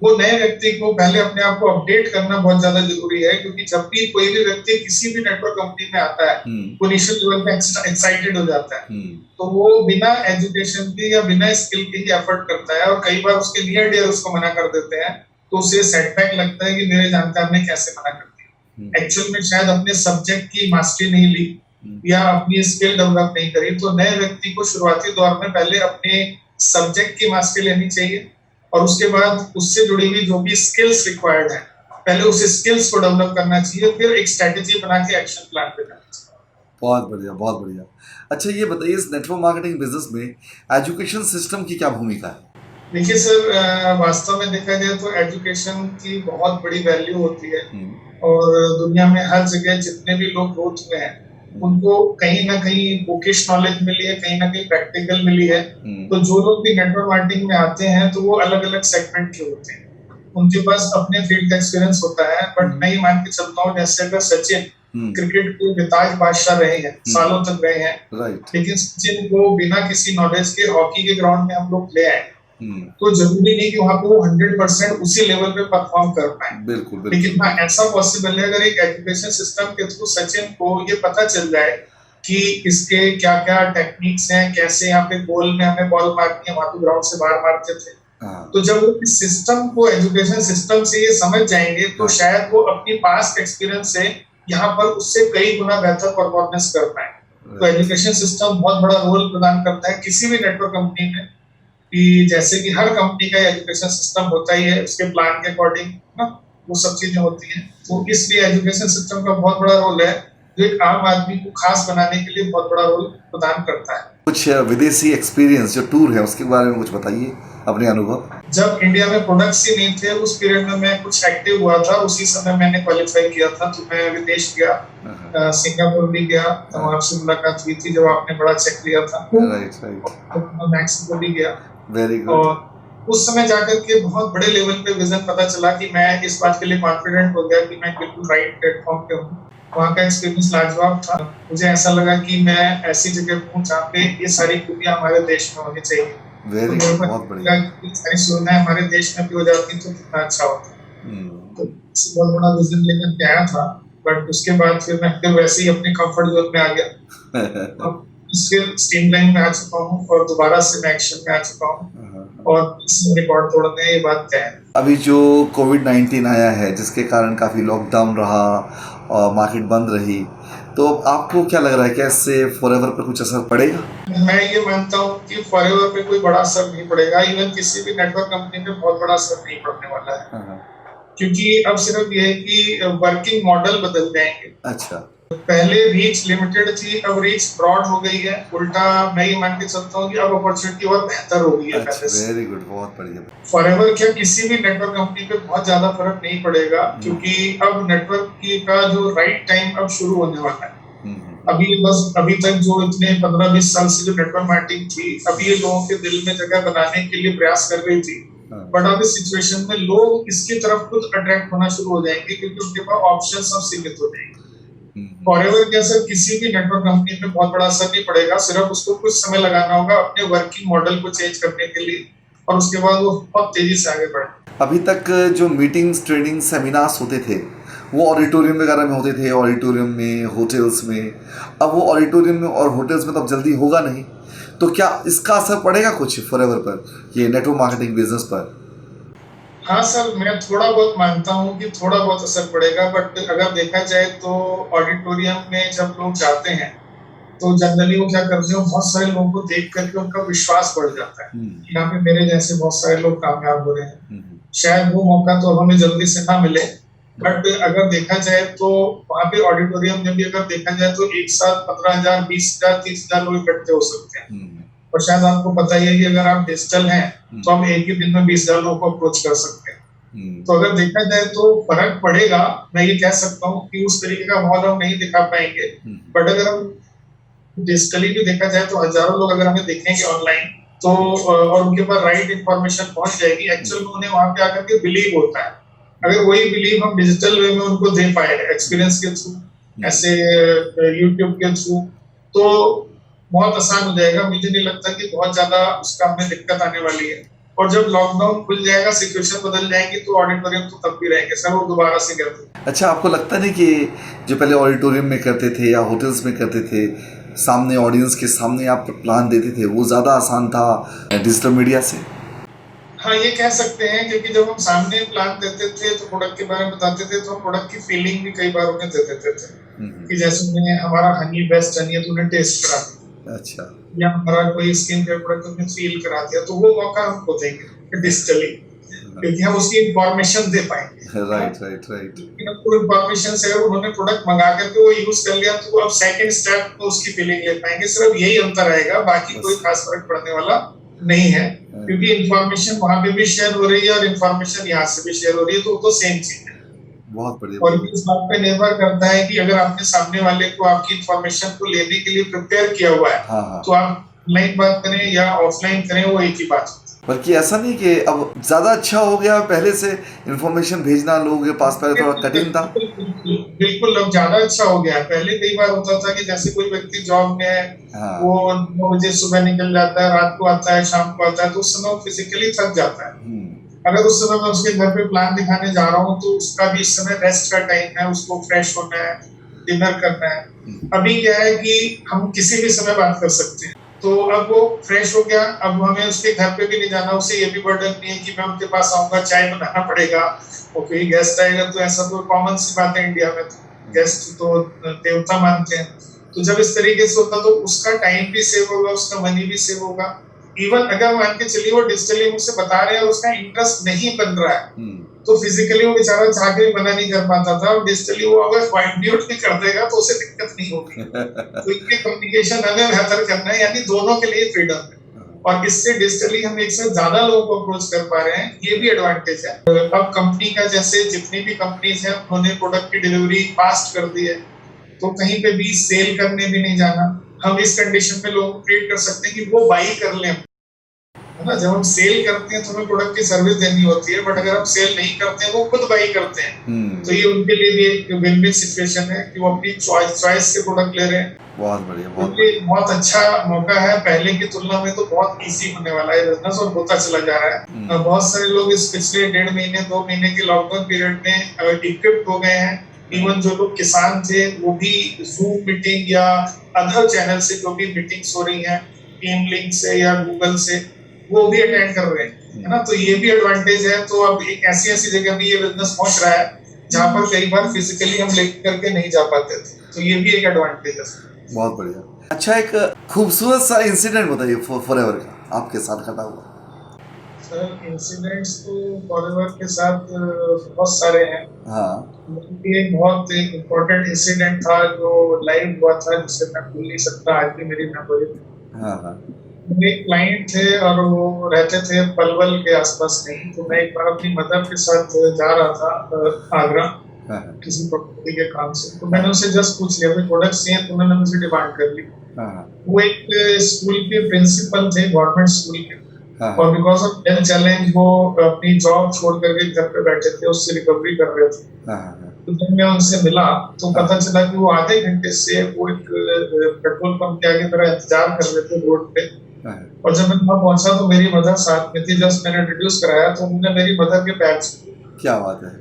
वो नए व्यक्ति को पहले अपने आप को अपडेट करना बहुत ज्यादा जरूरी है, क्योंकि जब भी कोई भी व्यक्ति किसी भी नेटवर्क कंपनी में आता है वो इनिशियल लेवल पे एक्साइटेड हो जाता है, तो वो बिना एजुकेशन के या बिना स्किल के ही एफर्ट करता है, और कई बार उसके नियर डियर उसको मना कर देते हैं, तो उसे सेटबैक लगता है कि मेरे जानकार ने कैसे मना कर दिया। एक्चुअल में शायद अपने सब्जेक्ट की मास्टरी नहीं ली या अपनी स्किल डेवलप नहीं करी। तो नए व्यक्ति को शुरुआती दौर में पहले अपने सब्जेक्ट की मास्टरी लेनी चाहिए, और उसके बाद उससे जुड़ी हुई जो भी स्किल्स रिक्वायर्ड है पहले उस स्किल्स को डेवलप करना चाहिए, फिर एक स्ट्रेटेजी बना के एक्शन प्लान पे जाना चाहिए। बहुत बढ़िया, बहुत बढ़िया। अच्छा, ये बताइए इस नेटवर्क मार्केटिंग बिजनेस में एजुकेशन सिस्टम की क्या भूमिका है? देखिए सर, वास्तव में देखा जाए तो एजुकेशन की बहुत बड़ी वैल्यू होती है, और दुनिया में हर जगह जितने भी लोग ग्रोथ में हैं उनको कहीं ना कहीं बुकिश नॉलेज मिली है, कहीं ना कहीं प्रैक्टिकल मिली है। तो जो लोग भी नेटवर्क मार्केटिंग में आते हैं तो वो अलग अलग सेगमेंट के होते हैं, उनके पास अपने फील्ड का एक्सपीरियंस होता है। बट मैं ये मान के चलता हूँ, जैसे अगर सचिन क्रिकेट के बेताज बादशाह रहे हैं, सालों तक रहे हैं, लेकिन सचिन को बिना किसी नॉलेज के हॉकी के ग्राउंड में हम लोग ले आए, तो जरूरी नहीं कि वहां पे वो 100% उसी लेवल पे परफॉर्म कर पाए। बिल्कुल। लेकिन हाँ, ऐसा पॉसिबल है अगर एक एजुकेशन सिस्टम के थ्रू सचिन को ये पता चल जाए कि इसके क्या क्या टेक्निक्स हैं, कैसे यहाँ पे गोल में हमें बॉल मारनी है, वहां तो ग्राउंड से बाहर मारते थे। तो जब वो इस सिस्टम को, एजुकेशन सिस्टम से ये समझ जाएंगे तो शायद वो अपनी पास्ट एक्सपीरियंस से यहाँ पर उससे कई गुना बेहतर परफॉर्मेंस कर पाए। तो एजुकेशन सिस्टम बहुत बड़ा रोल प्रदान करता है किसी भी नेटवर्क कंपनी में, कि जैसे कि हर कंपनी का एजुकेशन सिस्टम होता ही है, उसके प्लान के अकॉर्डिंग ना वो सब चीजें होती हैं। तो इसलिए एजुकेशन सिस्टम का बहुत बड़ा रोल है, जो एक आम आदमी को खास बनाने के लिए बहुत बड़ा रोल प्रदान करता है। कुछ विदेशी एक्सपीरियंस जो टूर है उसके बारे में कुछ बताइए, अपने अनुभव। जब इंडिया में प्रोडक्ट्स ही नहीं थे उस पीरियड में मैं कुछ एक्टिव हुआ था, उसी समय मैंने क्वालिफाई किया था, तो मैं विदेश गया, सिंगापुर भी गया, तो आपसे मुलाकात हुई थी जब आपने बड़ा चेक लिया था। राइट। मैक्सिको भी गया। Very good. और उस समय जाकर के बहुत बड़े लेवल पे विजन पता चला कि मैं इस बात के लिए कॉन्फिडेंट हो गया कि मैं बिल्कुल राइट प्लेटफॉर्म पे हूँ। वहाँ का एक्सपीरियंस लाजवाब था। मुझे ऐसा लगा कि मैं ऐसी जगह हूँ जहाँ पे ये सारी खूबियां हमारे देश में होनी चाहिए। वेरी गुड, बहुत बढ़िया। सारी सुविधाएं हमारे देश में भी हो जाती तो कितना अच्छा होता। तो बहुत बड़ा विजन लेकर के आया था, बट उसके बाद फिर मैं फिर वैसे ही अपने कंफर्ट जोन में आ गया। फिर स्ट्रीमलाइन में आ चुका हूँ और दोबारा से मैं एक्शन में आ चुका हूँ, और रिकॉर्ड तोड़ने ये बात तय है। अभी जो कोविड-19 आया है जिसके कारण काफ़ी लॉकडाउन रहा और मार्केट बंद रही, तो आपको क्या लग रहा है, क्या इससे फॉरएवर पर कुछ असर पड़ेगा? मैं ये मानता हूँ कि फॉरएवर पे कोई बड़ा असर नहीं पड़ेगा। इवन किसी भी नेटवर्क कंपनी पे बहुत बड़ा असर नहीं पड़ने वाला है, क्योंकि अब सिर्फ ये है कि वर्किंग मॉडल बदल जाएंगे। अच्छा, पहले रीच लिमिटेड थी, अब रीच ब्रॉड हो गई है। उल्टा मैं ये मान के चलता हूँ कि अब अपॉर्चुनिटी और बेहतर हो गई है पहले से। वेरी गुड, बहुत बढ़िया। फॉरएवर क्या किसी भी नेटवर्क कंपनी पे बहुत ज्यादा फर्क नहीं पड़ेगा, क्योंकि अब नेटवर्क की का जो राइट टाइम अब शुरू होने वाला है। अभी तक जो इतने 15-20 साल से जो नेटवर्क मार्केटिंग थी, अभी ये लोगों के दिल में जगह बनाने के लिए प्रयास कर रही थी, हाँ। बट अब इस सिचुएशन में लोग इसकी तरफ खुद अट्रैक्ट होना शुरू हो जाएंगे क्योंकि उनके पास ऑप्शन सब सीमित हो जाएंगे। फॉरएवर के असर किसी भी नेटवर्क कंपनी पे बहुत बड़ा असर नहीं पड़ेगा, सिर्फ उसको कुछ समय लगाना होगा अपने वर्किंग मॉडल को चेंज करने के लिए और उसके बाद वो बहुत तेजी से आगे बढ़े। अभी तक जो मीटिंग्स, ट्रेनिंग, सेमिनार्स होते थे वो ऑडिटोरियम वगैरह में होते थे, ऑडिटोरियम में, होटल्स में। अब वो ऑडिटोरियम में और होटल्स में तो अब जल्दी होगा नहीं, तो क्या इसका असर पड़ेगा कुछ फॉरएवर पर, ये नेटवर्क मार्केटिंग बिजनेस पर? हाँ सर, मैं थोड़ा बहुत मानता हूँ कि थोड़ा बहुत असर पड़ेगा, बट अगर देखा जाए तो ऑडिटोरियम में जब लोग जाते हैं तो जनरली वो क्या करते हैं, बहुत सारे लोगों को देख करके उनका विश्वास बढ़ जाता है कि यहाँ पे मेरे जैसे बहुत सारे लोग कामयाब हो रहे हैं। शायद वो मौका तो हमें जल्दी से ना मिले, बट अगर देखा जाए तो वहाँ पे ऑडिटोरियम में भी अगर देखा जाए तो एक साथ 15,000, 20,000, 30,000 लोग इकट्ठे हो सकते हैं। और शायद आपको पता ही है कि अगर आप डिजिटल हैं तो हम एक ही दिन में 20,000 लोगों को अप्रोच कर सकते हैं। तो अगर देखा जाए तो फर्क पड़ेगा, मैं ये कह सकता हूँ कि उस तरीके का माहौल हम नहीं दिखा पाएंगे, बट अगर हम डिजिटली भी देखा जाए तो हजारों लोग अगर हमें देखेंगे ऑनलाइन तो और उनके पास राइट इंफॉर्मेशन पहुंच जाएगी, एक्चुअल में उन्हें वहां पे आकर के बिलीव होता है। अगर वही बिलीव हम डिजिटल वे में उनको दे पाए एक्सपीरियंस के थ्रू, ऐसे यूट्यूब के थ्रू, तो बहुत आसान हो जाएगा। मुझे नहीं लगता कि बहुत ज्यादा उसका हमें दिक्कत आने वाली है। और जब लॉकडाउन खुल जाएगा, सिचुएशन बदल जाएगी, तो ऑडिटोरियम तो तब भी रहेंगे सर, वो दोबारा से करते। अच्छा, आपको लगता नहीं कि जो पहले ऑडिटोरियम में करते थे या होटल्स में करते थे, सामने ऑडियंस के सामने आप प्लान देते थे, वो ज़्यादा आसान था डिजिटल मीडिया से? हाँ, ये कह सकते हैं, क्योंकि जब हम सामने प्लान देते थे तो प्रोडक्ट के बारे में बताते थे, तो हम प्रोडक्ट की फीलिंग भी कई बार उन्हें दे देते थे कि जैसे उन्हें हमारा हनी बेस्ट हनी है तो उन्हें टेस्ट करा दिया, अच्छा, या हमारा कोई स्किन केयर प्रोडक्ट उन्हें फील करा दिया, तो वो मौका हमको देंगे डिजिटली, क्योंकि हम उसकी इंफॉर्मेशन दे पाएंगे। राइट। आपको इंफॉर्मेशन से अगर उन्होंने प्रोडक्ट मंगा करके वो यूज कर लिया तो अब सेकंड स्टेप में उसकी फीलिंग ले पाएंगे। सिर्फ यही अंतर आएगा, बाकी कोई खास फर्क पड़ने वाला नहीं है, क्योंकि इंफॉर्मेशन वहां पे भी शेयर हो रही है और इंफॉर्मेशन यहाँ से भी शेयर हो रही है, तो सेम चीज है। बहुत बढ़िया। और इस बात पे निर्भर करता है कि अगर आपने सामने वाले को आपकी इंफॉर्मेशन को लेने के लिए प्रिपेयर किया हुआ है, तो आप ऑनलाइन बात करें या ऑफलाइन करें, वो एक ही बात है। बल्कि ऐसा नहीं कि अब ज्यादा अच्छा हो गया, पहले से इंफॉर्मेशन भेजना लोगों के पास पहले थोड़ा कठिन था। बिल्कुल, अब ज्यादा अच्छा हो गया है। पहले कई बार होता था कि जैसे कोई व्यक्ति जॉब में है, वो 9 बजे सुबह निकल जाता है, रात को आता है, शाम को आता है, तो उस समय वो फिजिकली थक जाता है। अगर उस समय मैं उसके घर पे प्लान दिखाने जा रहा हूँ तो उसका भी इस समय रेस्ट का टाइम है, उसको फ्रेश होना है, डिनर करना है। अभी क्या है कि हम किसी भी समय बात कर सकते हैं, तो अब वो फ्रेश हो गया, अब हमें उसके घर पे भी नहीं जाना, उसे ये भी बर्डन नहीं है कि मैं उनके पास आऊंगा, चाय बनाना पड़ेगा, और कोई गेस्ट आएगा, तो ऐसा तो कॉमन सी बात है इंडिया में, तो गेस्ट तो देवता मानते हैं। तो जब इस तरीके से होता तो उसका टाइम भी सेव होगा, उसका मनी भी सेव होगा। इवन अगर मान के चलिए वो डिजिटली मुझसे बता रहे हैं और उसका इंटरेस्ट नहीं बन रहा है, तो फिजिकली वो बेचारा चाह के भी मना नहीं कर पाता था, और डिजिटली वो अगर म्यूट भी कर देगा तो उसे दिक्कत नहीं होगी। तो इनके कम्युनिकेशन हमें बेहतर करना है, यानी दोनों के लिए फ्रीडम है, और इससे डिजिटली हम एक से ज्यादा लोगों को अप्रोच कर पा रहे हैं, ये भी एडवांटेज है। अब कंपनी का जैसे जितनी भी कंपनीज है उन्होंने प्रोडक्ट की डिलीवरी फास्ट कर दी है, तो कहीं पे भी सेल करने भी नहीं जाना। हम इस कंडीशन पे लोगों को ट्रीट कर सकते हैं कि वो बाई कर लें, है ना। जब हम सेल करते हैं तो हमें प्रोडक्ट की सर्विस देनी होती है, बट अगर हम सेल नहीं करते हैं, वो खुद बाई करते हैं, तो ये उनके लिए भी एक विन विन सिचुएशन है कि वो अपनी चॉइस से प्रोडक्ट ले रहे हैं। बहुत बढ़िया, बहुत अच्छा मौका है। पहले की तुलना में तो बहुत इजी होने वाला है बिजनेस, और होता चला जा रहा है। बहुत सारे लोग इस पिछले 1.5 महीने 2 महीने के लॉकडाउन पीरियड में इक्विप्ड हो गए हैं। इवन जो लोग किसान थे वो भी जूम मीटिंग या अदर चैनल से जो भी मीटिंग्स हो रही हैं, टीम लिंक से या गूगल से, वो भी अटेंड कर रहे हैं, है ना। तो ये भी एडवांटेज है। तो अब एक ऐसी जगह भी ये बिजनेस पहुंच रहा है जहाँ पर कई बार फिजिकली हम लेकर के नहीं जा पाते थे, तो ये भी एक एडवांटेज है। बहुत बढ़िया। अच्छा, एक खूबसूरत सा इंसिडेंट बताइए फॉरएवर का आपके साथ घटा हुआ। सर, इंसिडेंट्स तो फॉरएवर के साथ बहुत सारे हैं। एक बहुत इम्पोर्टेंट इंसिडेंट था जो लाइव हुआ था, जिसे मैं भूल नहीं सकता, आज भी मेरी मेमोरी में। मेरे क्लाइंट थे और वो रहते थे पलवल के आसपास कहीं, तो मैं एक बार अपनी मदर के साथ जा रहा था आगरा किसी प्रॉपर्टी के काम से, तो मैंने उनसे जस्ट पूछ लिया प्रोडक्ट चाहिए, तो उन्होंने मुझे डिमांड कर ली। वो एक स्कूल के प्रिंसिपल थे, गवर्नमेंट स्कूल के, हाँ और बिकॉज ऑफ हेल्थ चैलेंज वो अपनी जॉब छोड़ करके घर पे बैठे थे, उससे रिकवरी कर रहे थे। हाँ तो जब मैं उनसे मिला तो हाँ पता चला कि वो आधे घंटे से वो एक पेट्रोल पंप के आगे मेरा इंतजार कर रहे थे रोड पे। हाँ, और जब मैं वहां पहुंचा तो मेरी मदर साथ में थी। जस्ट मैंने इंट्रोड्यूस कराया तो उन्होंने मेरी मदर के पैर छुए, क्या बात है।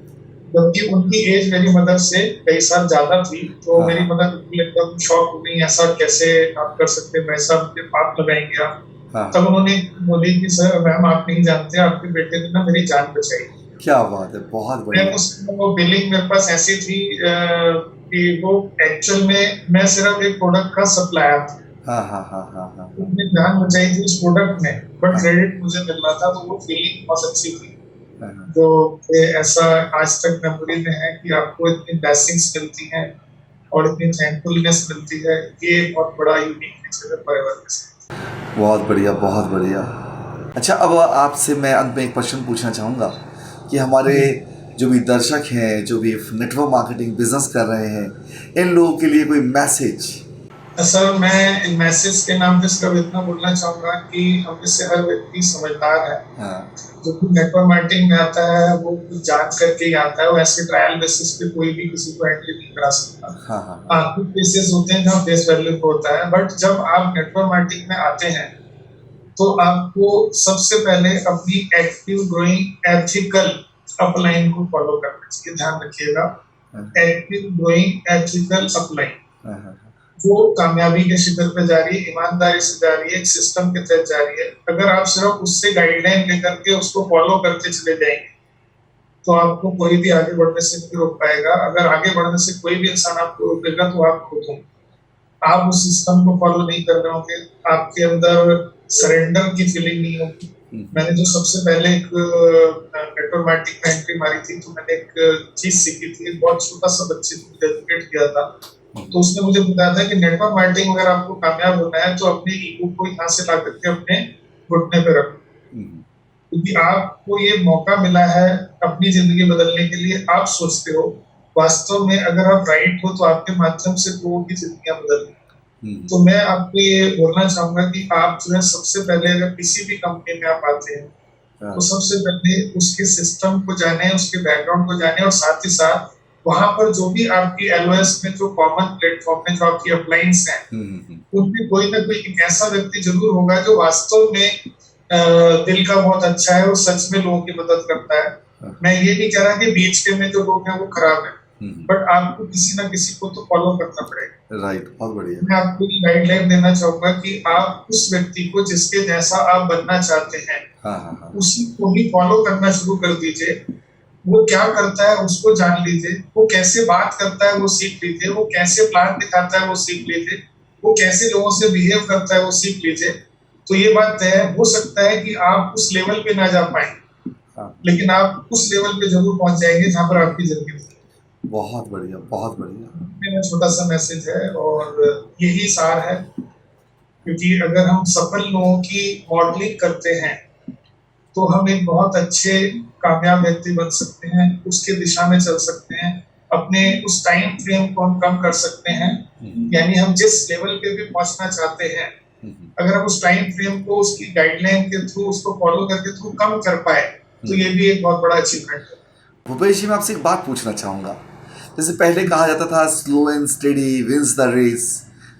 जबकि उनकी एज मेरी मदर से कई साल ज्यादा थी। तो हाँ मेरी मदर बिल्कुल एकदम शॉक हो गई, ऐसा कैसे आप कर सकते हैं, भाई साहब मुझे पाप लगाएंगे आप। हाँ, तब उन्होंने बोली कि सर मैम आप नहीं जानते, आपके बेटे ने ना मेरी जान बचाई। क्या बात है, बहुत मैं बढ़िया। उस वो बिलिंग मेरे पास ऐसी थी कि वो एक्चुअल में मैं सिर्फ एक प्रोडक्ट का सप्लायर था। हाँ हाँ हाँ हाँ हाँ उनने जान बचाई थी उस प्रोडक्ट में, बट हाँ क्रेडिट मुझे मिल रहा था, तो वो फीलिंग बहुत अच्छी थी। हाँ हाँ। जो ये ऐसा आज तक मेमोरी में है कि आपको इतनी ब्लेसिंग्स मिलती हैं और इतनी थैंकफुलनेस मिलती है, ये बहुत बड़ा यूनिक नेचर है परिवार के साथ। बहुत बढ़िया, बहुत बढ़िया। अच्छा, अब आपसे मैं अंत में एक क्वेश्चन पूछना चाहूँगा कि हमारे जी। जो भी दर्शक हैं, जो भी नेटवर्क मार्केटिंग बिजनेस कर रहे हैं, इन लोगों के लिए कोई मैसेज। सर मैं मैसेज के नाम पे सिर्फ इतना बोलना चाहूंगा कि हम में से हर व्यक्ति समझदार है। हाँ जो भी नेटवर्क मार्केटिंग में आता है वो कुछ जांच करके ही आता है, वो ऐसे ट्रायल बेसिस पे कोई भी किसी को एंट्री नहीं करा सकता। हाँ हाँ कुछ केसेस होते हैं जहाँ फेस वैल्यू पे होता है, बट जब आप नेटवर्क मार्केटिंग में आते हैं तो आपको सबसे पहले अपनी एक्टिव ग्रोइंग एथिकल अपलाइन को फॉलो करना चाहिए। ध्यान रखिएगा, हाँ एक्टिव ग्रोइंग एथिकल अपलाइन हाँ हाँ वो कामयाबी के शिखर पे जा रही है, ईमानदारी से जा रही है, एक सिस्टम के तहत जा रही है। अगर आप सिर्फ उससे गाइडलाइन लेकर के उसको फॉलो करते चले जाएंगे तो आपको कोई भी आगे बढ़ने से नहीं रोक पाएगा। अगर आगे बढ़ने से कोई भी इंसान आपको रोकेगा तो आप खुद होंगे। आप उस सिस्टम को फॉलो नहीं कर रहे होंगे, आपके अंदर सरेंडर की फीलिंग नहीं होगी। मैंने जो सबसे पहले एक नेटवर्क मार्केटिंग में एंट्री मारी थी तो मैंने एक चीज सीखी थी। एक बहुत छोटा सा बच्चे को एजुकेट किया था, तो उसने मुझे बताया था कि नेटवर्क मार्केटिंग अगर आपको कामयाब होना है तो अपने ईगो को यहाँ से ला करके अपने घुटने पे रखो, क्योंकि आपको ये मौका मिला है अपनी जिंदगी बदलने के लिए। आप सोचते हो वास्तव में अगर आप राइट हो तो आपके माध्यम से लोगों की जिंदगियां बदल। तो मैं आपको ये बोलना चाहूंगा कि आप जो है सबसे पहले अगर किसी भी कंपनी में आप आते हैं तो सबसे पहले उसके सिस्टम को जाने, उसके बैकग्राउंड को जाने, और साथ ही साथ वहां पर जो भी आपकी एलओएस में जो कॉमन प्लेटफॉर्म में जो आपकी अपलाइंस हैं उनमें कोई ना कोई एक ऐसा व्यक्ति जरूर होगा जो वास्तव में दिल का बहुत अच्छा है और सच में लोगों की मदद करता है। मैं ये नहीं कह रहा कि बीच के में जो लोग हैं वो खराब है, बट आपको किसी ना किसी को तो फॉलो करना पड़ेगा। राइट, बहुत बढ़िया। मैं आपको ये गाइडलाइन देना चाहूंगा कि आप उस व्यक्ति को जिसके जैसा आप बनना चाहते हैं उसी को ही फॉलो करना शुरू कर दीजिए। वो क्या करता है उसको जान लीजिए, वो कैसे बात करता है वो सीख लीजिए, वो कैसे प्लान दिखाता है वो सीख लीजिए, वो कैसे लोगों से बिहेव करता है वो सीख लीजिए। तो ये बात तय है, हो सकता है कि आप उस लेवल पे ना जा पाए, लेकिन आप उस लेवल पे जरूर पहुंच जाएंगे जहां पर आपकी जिंदगी। बहुत बढ़िया, बहुत बढ़िया। मेरा छोटा सा मैसेज है और यही सार है, क्योंकि अगर हम सफल लोगों की मॉडलिंग करते हैं तो हम एक बहुत अच्छे कामयाब व्यक्ति बन सकते हैं, उसके दिशा में चल सकते हैं, अपने उस टाइम फ्रेम को हम कम कर सकते हैं। यानी हम जिस लेवल पे भी पहुंचना चाहते हैं अगर हम उस टाइम फ्रेम को उसकी गाइडलाइन के थ्रू उसको फॉलो करके थ्रू कम कर पाए तो ये भी एक बहुत बड़ा अचीवमेंट है। भूपेश जी, मैं आपसे एक बात पूछना चाहूँगा। जैसे पहले कहा जाता था slow and steady wins the race,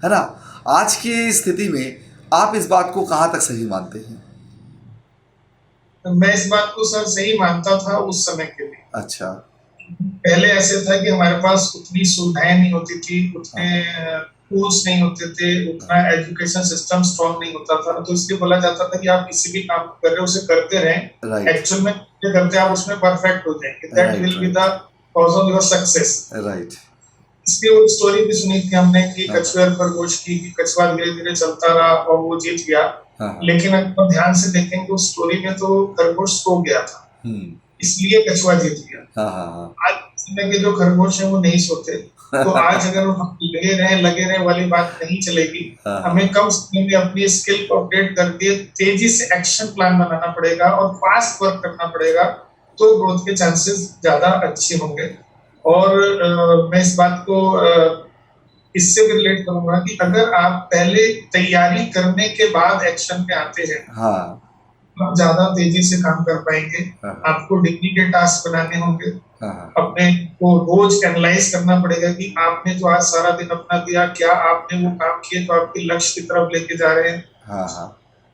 है ना? आज की स्थिति में आप इस बात को कहाँ तक सही मानते हैं? मैं इस बात को सर सही मानता था उस समय के लिए। अच्छा। पहले ऐसे था कि हमारे पास उतनी सुविधाएं नहीं होती थी, उतने टूल्स नहीं होते थे, उतना एजुकेशन सिस्टम स्ट्रॉन्ग नहीं होता था, तो इसलिए बोला जाता था कि आप किसी भी काम कर रहे हो उसे करते रहें, एक्चुअल में करते आप उसमें परफेक्ट हो जाएंगे, that will be the cause of your success. Right. इसलिए वो स्टोरी भी सुनी थी हमने कि कछुए और खरगोश की, कि कछुआ धीरे धीरे चलता रहा और वो जीत गया। लेकिन अगर ध्यान से देखेंगे उस स्टोरी में तो खरगोश सो गया था, इसलिए कछुआ जीत गया। आज समय के जो खरगोश है वो नहीं सोते, तो आज अगर हम लगे रहे वाली बात नहीं चलेगी। हमें कम समय में अपनी स्किल को अपडेट करके तेजी से एक्शन प्लान बनाना पड़ेगा और फास्ट वर्क करना पड़ेगा, तो ग्रोथ के चांसेस ज्यादा अच्छे होंगे। और मैं इस बात को इससे भी रिलेट करूंगा कि अगर आप पहले तैयारी करने के बाद एक्शन पे आते हैं आप ज्यादा तेजी से काम कर पाएंगे। हाँ आपको डेली के टास्क बनाने होंगे, हाँ हाँ अपने को रोज एनालाइज करना पड़ेगा कि आपने जो आज सारा दिन अपना दिया, क्या आपने वो काम किए तो आपके लक्ष्य की तरफ लेके जा रहे हैं। हाँ हाँ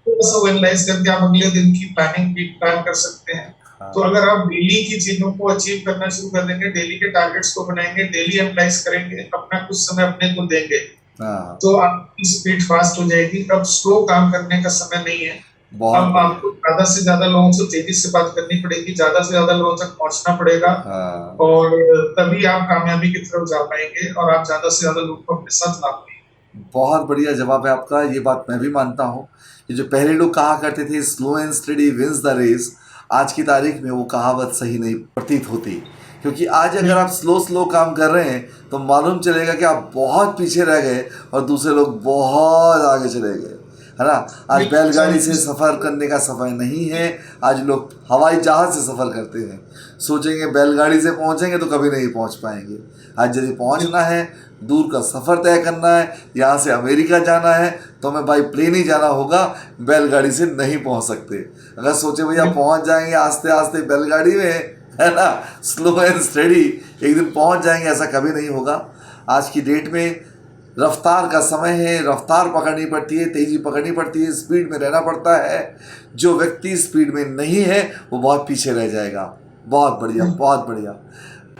तो सब एनालाइज करके आप अगले दिन की प्लानिंग भी प्लान कर सकते हैं। तो हाँ अगर आप डेली की चीजों को अचीव करना शुरू कर देंगे, डेली के टारगेट्स को बनाएंगे, डेली एनालाइज करेंगे, अपना कुछ समय अपने को देंगे, हाँ, तो आपकी स्पीड फास्ट हो जाएगी। अब स्लो काम करने का समय नहीं है। बहुत अब बढ़िया। आपको ज्यादा से ज्यादा लोगों से तेजी से बात करनी पड़ेगी, ज्यादा से ज्यादा लोगों तक पहुंचना पड़ेगा, हाँ, और तभी आप कामयाबी की तरफ जा पाएंगे और आप ज्यादा से ज्यादा लोगों को अपने साथ ला पाएंगे। बहुत बढ़िया जवाब है आपका, ये बात मैं भी मानता हूँ। ये जो पहले लोग कहा करते थे slow and steady wins the race, आज की तारीख में वो कहावत सही नहीं प्रतीत होती। क्योंकि आज अगर आप स्लो स्लो काम कर रहे हैं तो मालूम चलेगा कि आप बहुत पीछे रह गए और दूसरे लोग बहुत आगे चले गए, है ना। आज बैलगाड़ी से सफ़र करने का समय नहीं है, आज लोग हवाई जहाज़ से सफ़र करते हैं। सोचेंगे बैलगाड़ी से पहुंचेंगे तो कभी नहीं पहुंच पाएंगे। आज यदि पहुंचना है, दूर का सफ़र तय करना है, यहाँ से अमेरिका जाना है तो हमें बाई प्लेन ही जाना होगा, बैलगाड़ी से नहीं पहुंच सकते। अगर सोचे भैया पहुंच जाएंगे आस्ते आस्ते बैलगाड़ी में, है ना, स्लो एंड स्टेडी, एक दिन पहुंच जाएंगे, ऐसा कभी नहीं होगा। आज की डेट में रफ्तार का समय है, रफ्तार पकड़नी पड़ती है, तेज़ी पकड़नी पड़ती है, स्पीड में रहना पड़ता है। जो व्यक्ति स्पीड में नहीं है वो बहुत पीछे रह जाएगा। बहुत बढ़िया, बहुत बढ़िया।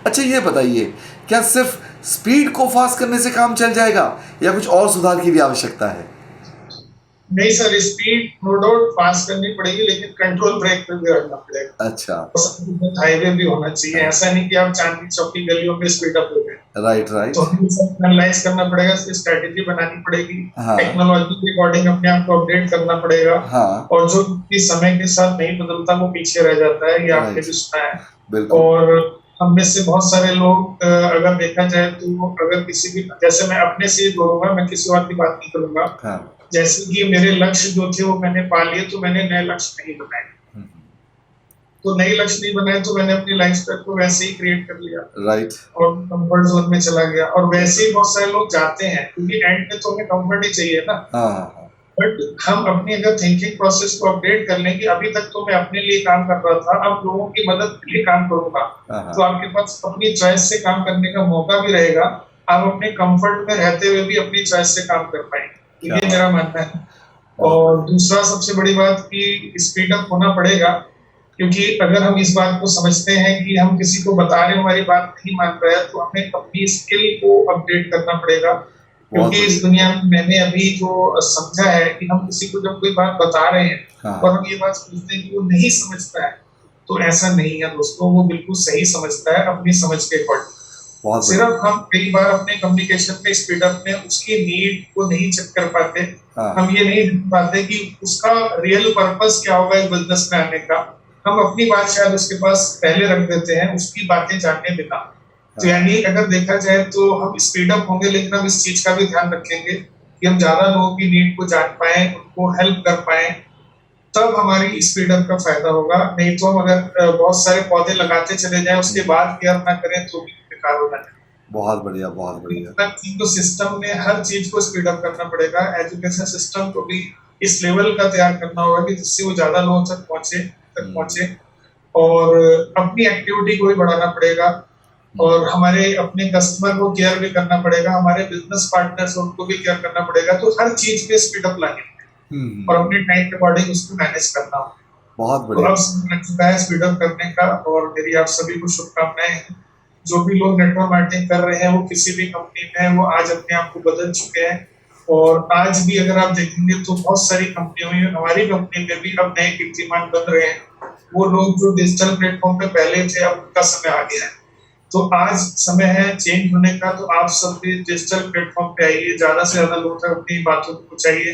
अच्छा ये बताइए, क्या सिर्फ स्पीड को फास्ट करने से काम चल जाएगा या कुछ और सुधार की भी आवश्यकता है? नहीं sir, speed no doubt fast करनी पड़ेगी, लेकिन कंट्रोल ब्रेक पे भी रखना पड़ेगा। अच्छा, हाईवे भी होना चाहिए, ऐसा नहीं कि आप चांदनी चौक की गलियों में स्पीड अप हो गए। Right right. तो हमें सब एनालाइज करना पड़ेगा, इसकी स्ट्रेटेजी बनानी पड़ेगी, हाँ टेक्नोलॉजी के अकॉर्डिंग अपने आप को अपडेट करना पड़ेगा। हाँ, और जो कि समय के साथ नहीं बदलता वो पीछे रह जाता है, ये आपने राइट, भी सुना है। बिल्कुल। और हम में से बहुत सारे लोग अगर देखा जाए तो अगर किसी भी, जैसे मैं अपने से ही बोलूंगा, मैं किसी और की बात नहीं करूंगा। हाँ, जैसे कि मेरे लक्ष्य जो थे वो मैंने पा लिए, तो मैंने नए लक्ष्य नहीं बनाए। हम्म, तो नए लक्ष्य नहीं बनाए तो मैंने अपनी लाइफस्टाइल को वैसे ही क्रिएट कर लिया राइट, और कंफर्ट जोन में चला गया। और वैसे ही बहुत सारे लोग जाते हैं, क्योंकि एंड में तो हमें कंफर्ट ही चाहिए ना। हाँ हाँ बट हम अपनी अगर थिंकिंग प्रोसेस को अपडेट कर लें कि अभी तक तो मैं अपने लिए काम कर रहा था, अब लोगों की मदद के लिए काम करूंगा, हाँ, तो आपके पास अपनी चॉइस से काम करने का मौका भी रहेगा। आप अपने कंफर्ट में रहते हुए भी अपनी चॉइस से काम कर पाएंगे। तो ये मेरा मानना है। और दूसरा सबसे बड़ी बात कि स्पीड अप होना पड़ेगा, क्योंकि अगर हम इस बात को समझते हैं कि हम किसी को बता रहे हैं हमारी बात नहीं मान रहा है, तो हमें अपनी स्किल को अपडेट करना पड़ेगा। क्योंकि इस दुनिया में मैंने अभी जो समझा है कि हम किसी को जब कोई बात बता रहे हैं हाँ, और हम ये बात सोचते हैं कि वो नहीं समझता है, तो ऐसा नहीं है दोस्तों, वो बिल्कुल सही समझता है अपनी समझ के अकॉर्डिंग। बहुत सिर्फ हम कई बार अपने कम्युनिकेशन में स्पीड अप में उसकी नीड को नहीं चेक कर पाते। हाँ, हम ये नहीं देख पाते कि उसका रियल पर्पस क्या होगा इस बिजनेस में आने का। हम अपनी बात शायद उसके पास पहले रख देते हैं, उसकी बातें जानने बिना। तो यानी अगर देखा जाए तो हम स्पीड अप होंगे, लेकिन हम इस चीज का भी ध्यान रखेंगे कि हम ज्यादा लोगों की नीड को जान पाए, उनको हेल्प कर पाए, तब हमारी स्पीड अप का फायदा होगा। नहीं तो हम अगर बहुत सारे पौधे लगाते चले जाएं, उसके बाद केयर ना करें तो भी बेकार हो जाए। बहुत बढ़िया, बहुत बढ़िया। तो सिस्टम में हर चीज को स्पीड अप करना पड़ेगा। एजुकेशन सिस्टम को भी इस लेवल का तैयार करना होगा कि जिससे वो ज्यादा लोगों तक पहुंचे। और अपनी एक्टिविटी को भी बढ़ाना पड़ेगा, और हमारे अपने कस्टमर को केयर भी करना पड़ेगा, हमारे बिजनेस पार्टनर्स उनको भी केयर करना पड़ेगा। तो हर चीज पे स्पीड अप लानी है और अपने टाइम के अकॉर्डिंग उसको मैनेज करना हो। बहुत तो बढ़िया। अब समय आ चुका है स्पीड अप करने का, और मेरी आप सभी को शुभकामनाएं हैं। जो भी लोग नेटवर्क मार्केटिंग कर रहे हैं वो किसी भी कंपनी में है, वो आज अपने आप को बदल चुके हैं। और आज भी अगर आप देखेंगे तो बहुत सारी कंपनियों में, हमारी कंपनी में भी अब नए कीर्तिमान बन रहे हैं। वो लोग जो डिजिटल प्लेटफॉर्म पे पहले थे, अब उनका समय आ गया है। तो आज समय है चेंज होने का। तो आप सब भी डिजिटल प्लेटफॉर्म पे आइए, ज्यादा से ज्यादा लोगों तक अपनी बातों को पहुंचाइए,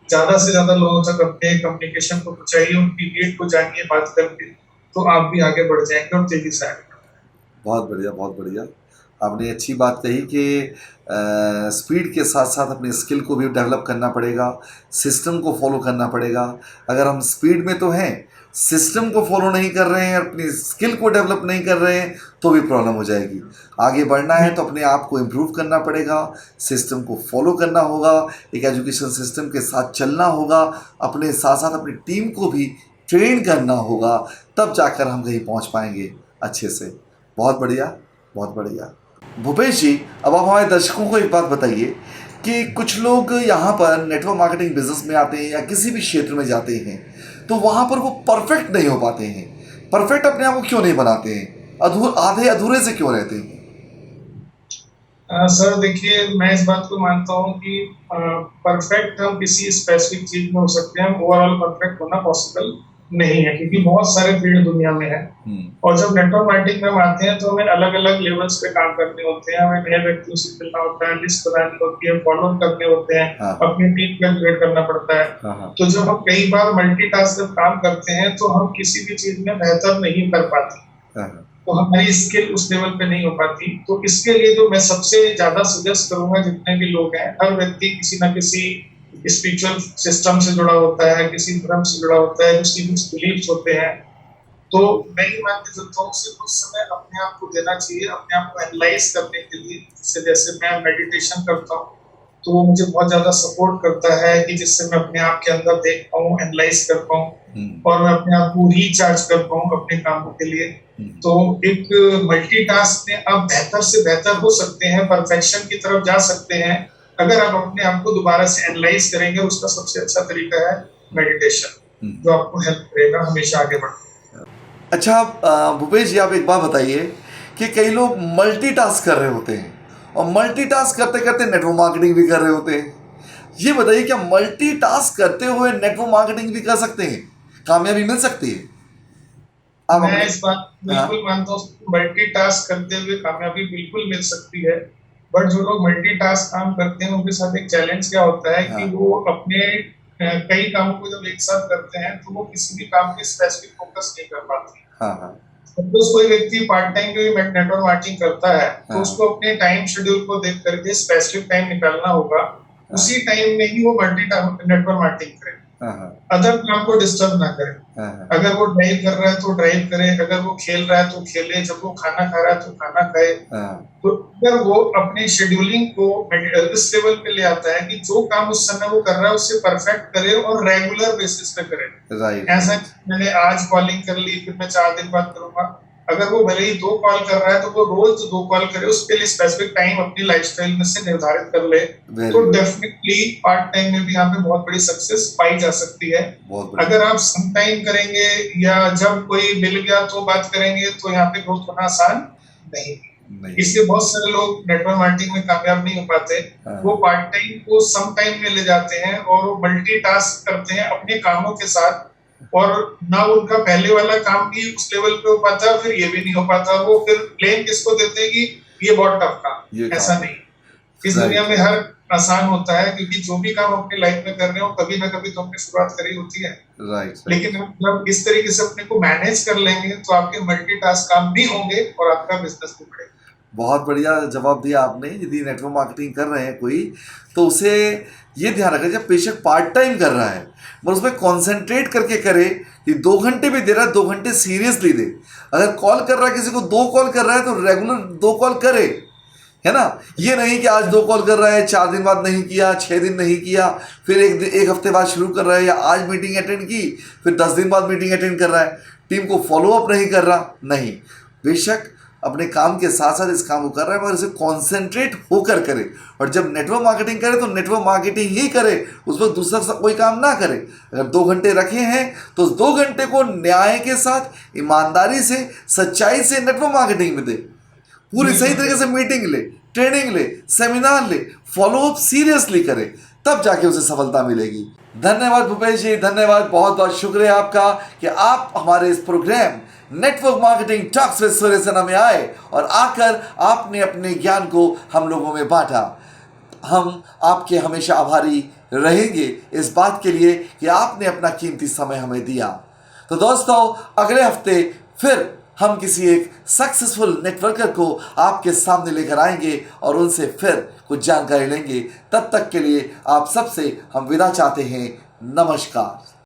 ज्यादा से ज्यादा लोगों तक अपने कम्युनिकेशन को पहुंचाइए, उनकी नीड को जानिए बात करके, तो आप भी आगे बढ़ जाएंगे और तेजी से आगे। बहुत बढ़िया, बहुत बढ़िया। आपने अच्छी बात कही कि स्पीड के साथ साथ अपनी स्किल को भी डेवलप करना पड़ेगा, सिस्टम को फॉलो करना पड़ेगा। अगर हम स्पीड में तो हैं, सिस्टम को फॉलो नहीं कर रहे हैं, अपनी स्किल को डेवलप नहीं कर रहे हैं, तो भी प्रॉब्लम हो जाएगी। आगे बढ़ना है तो अपने आप को इम्प्रूव करना पड़ेगा, सिस्टम को फॉलो करना होगा, एक एजुकेशन सिस्टम के साथ चलना होगा, अपने साथ साथ अपनी टीम को भी ट्रेन करना होगा, तब जाकर हम कहीं पहुंच पाएंगे अच्छे से। बहुत बढ़िया, बहुत बढ़िया। भूपेश जी, अब आप हमारे दर्शकों को एक बात बताइए कि कुछ लोग यहाँ पर नेटवर्क मार्केटिंग बिजनेस में आते हैं या किसी भी क्षेत्र में जाते हैं, तो वहाँ पर वो परफेक्ट नहीं हो पाते हैं। परफेक्ट अपने आप को क्यों नहीं बनाते हैं? आधे अधूरे से क्यों रहते हैं? सर देखिए, मैं इस बात को मानता हूँ कि परफेक्ट हम किसी स्पेसिफिक चीज में हो सकते हैं, ओवरऑल परफेक्ट होना पॉसिबल नहीं है, क्योंकि बहुत सारे फील्ड दुनिया में है। और जब नेटवर्क मार्केटिंग में हम आते हैं तो हमें अलग अलग लेवल्स पे काम करने होते हैं, हमें नए व्यक्तियों से मिलना होता है, लिस्ट बनानी होती है, फॉलो करने होते हैं, हाँ। अपनी टीम को क्रिएट करना पड़ता है। हाँ। तो जब हम कई बार मल्टीटास्क जब काम करते हैं तो हम किसी भी चीज में बेहतर नहीं कर पाते, हाँ। तो हमारी स्किल उस लेवल पे नहीं हो पाती। तो इसके लिए जो मैं सबसे ज्यादा सजेस्ट करूंगा, जितने भी लोग हैं, हर व्यक्ति किसी ना किसी स्पिरिचुअल सिस्टम से जुड़ा होता है, किसी धर्म से जुड़ा होता है, उसकी कुछ बिलीफ्स होते हैं। तो मैं ये मान के चलता हूँ सिर्फ उस समय अपने आप को देना चाहिए, अपने आप को एनालाइज करने के लिए। जैसे मैं मेडिटेशन करता हूँ तो वो मुझे बहुत ज्यादा सपोर्ट करता है कि जिससे मैं अपने आप के अंदर देख पाऊँ, एनालाइज कर पाऊँ और मैं अपने आप को रिचार्ज कर पाऊँ अपने कामों के लिए। तो एक मल्टीटास्क में आप बेहतर से बेहतर हो सकते हैं, परफेक्शन की तरफ जा सकते हैं, अगर आप अपने आप को दोबारा से एनालाइज करेंगे। उसका सबसे अच्छा तरीका है मेडिटेशन, जो आपको हेल्प करेगा हमेशा आगे बढ़ने। अच्छा भूपेश जी, आप एक बात बताइए कि कई लोग मल्टीटास्क कर रहे होते हैं और मल्टीटास्क करते करते नेटवर्क मार्केटिंग भी कर रहे होते हैं। ये बताइए, क्या मल्टीटास्क करते हुए नेटवर्क मार्केटिंग भी कर सकते हैं? कामयाबी मिल सकती है? मैं इस बात बिल्कुल मानता हूँ, मल्टीटास्क करते हुए कामयाबी बिल्कुल मिल सकती है। बट जो लोग मल्टीटास्क काम करते हैं उनके साथ एक चैलेंज क्या होता है कि वो अपने कई कामों को जब एक साथ करते हैं तो वो किसी भी काम पे स्पेसिफिक फोकस नहीं कर पाते। सपोज कोई व्यक्ति पार्ट टाइम भी नेटवर्क मार्केटिंग करता है तो उसको अपने टाइम शेड्यूल को देख करके स्पेसिफिक टाइम निकालना होगा, उसी टाइम में ही वो नेटवर्क मार्केटिंग करे, अदर काम को डिस्टर्ब ना करे। अगर वो ड्राइव कर रहा है तो ड्राइव करे, अगर वो खेल रहा है तो खेले, जब वो खाना खा रहा है तो खाना खाए। तो अगर वो अपने शेड्यूलिंग को इस लेवल पे ले आता है कि जो काम उस समय वो कर रहा है उससे परफेक्ट करे और रेगुलर बेसिस पे करे। ऐसा मैंने आज कॉलिंग कर ली, फिर मैं 4 दिन बाद करूंगा। अगर वो भले ही 2 कॉल कर रहा है तो वो रोज 2 कॉल करे, उसके लिए स्पेसिफिक टाइम अपनी लाइफस्टाइल में से निर्धारित कर ले, तो डेफिनेटली पार्ट टाइम में भी यहाँ पे बहुत बड़ी सक्सेस पाई जा सकती है। अगर आप सम टाइम करेंगे या जब कोई मिल गया तो बात करेंगे तो यहाँ पे ग्रोथ होना आसान नहीं। इसलिए बहुत सारे लोग नेटवर्क मार्केटिंग में कामयाब नहीं हो पाते। वो पार्ट टाइम को सम टाइम में ले जाते हैं और वो मल्टीटास्क करते हैं अपने कामों के साथ, और ना उनका पहले वाला काम भी उस लेवल पे हो पाता, फिर ये भी नहीं हो पाता। वो फिर ब्लेम किसको देते हैं कि ये बहुत टफ काम। ऐसा नहीं, इस दुनिया में हर आसान होता है, क्योंकि जो भी काम अपनी लाइफ में कर रहे हो कभी ना कभी तो हमने शुरुआत करी होती है। लेकिन हम जब इस तरीके से अपने को मैनेज कर लेंगे तो आपके मल्टीटास्क काम भी होंगे और आपका बिजनेस भी बढ़ेगा। बहुत बढ़िया जवाब दिया आपने। यदि नेटवर्क मार्केटिंग कर रहे हैं कोई, तो उसे ये ध्यान रखें, जब बेशक पार्ट टाइम कर रहा है मगर उसमें कॉन्सेंट्रेट करके करे कि 2 घंटे भी दे रहा है, 2 घंटे सीरियसली दे। अगर कॉल कर रहा है किसी को, 2 कॉल कर रहा है तो रेगुलर 2 कॉल करे, है ना। ये नहीं कि आज 2 कॉल कर रहा है, 4 दिन बाद नहीं किया, 6 दिन नहीं किया, फिर एक हफ्ते बाद शुरू कर रहा है, या आज मीटिंग अटेंड की फिर 10 दिन बाद मीटिंग अटेंड कर रहा है, टीम को फॉलो अप नहीं कर रहा। नहीं, बेशक अपने काम के साथ साथ इस काम को कर रहा है मगर इसे कॉन्सेंट्रेट होकर करे। और जब नेटवर्क मार्केटिंग करे तो नेटवर्क मार्केटिंग ही करे, उस पर दूसरा कोई काम ना करे। अगर 2 घंटे रखे हैं तो उस 2 घंटे को न्याय के साथ, ईमानदारी से, सच्चाई से नेटवर्क मार्केटिंग में दे। पूरी सही तरीके से मीटिंग ले, ट्रेनिंग ले, सेमिनार ले, फॉलोअप सीरियसली करे, तब जाके उसे सफलता मिलेगी। धन्यवाद भूपेश जी, धन्यवाद, बहुत बहुत शुक्रिया आपका कि आप हमारे इस program network marketing talks with Surya Sena में आए और आकर आपने अपने ज्ञान को हम लोगों में बांटा। हम आपके हमेशा आभारी रहेंगे इस बात के लिए कि आपने अपना कीमती समय हमें दिया। तो दोस्तों, अगले हफ्ते फिर हम किसी एक सक्सेसफुल नेटवर्कर को आपके सामने लेकर आएंगे और उनसे फिर कुछ जानकारी लेंगे। तब तक के लिए आप सबसे हम विदा चाहते हैं। नमस्कार।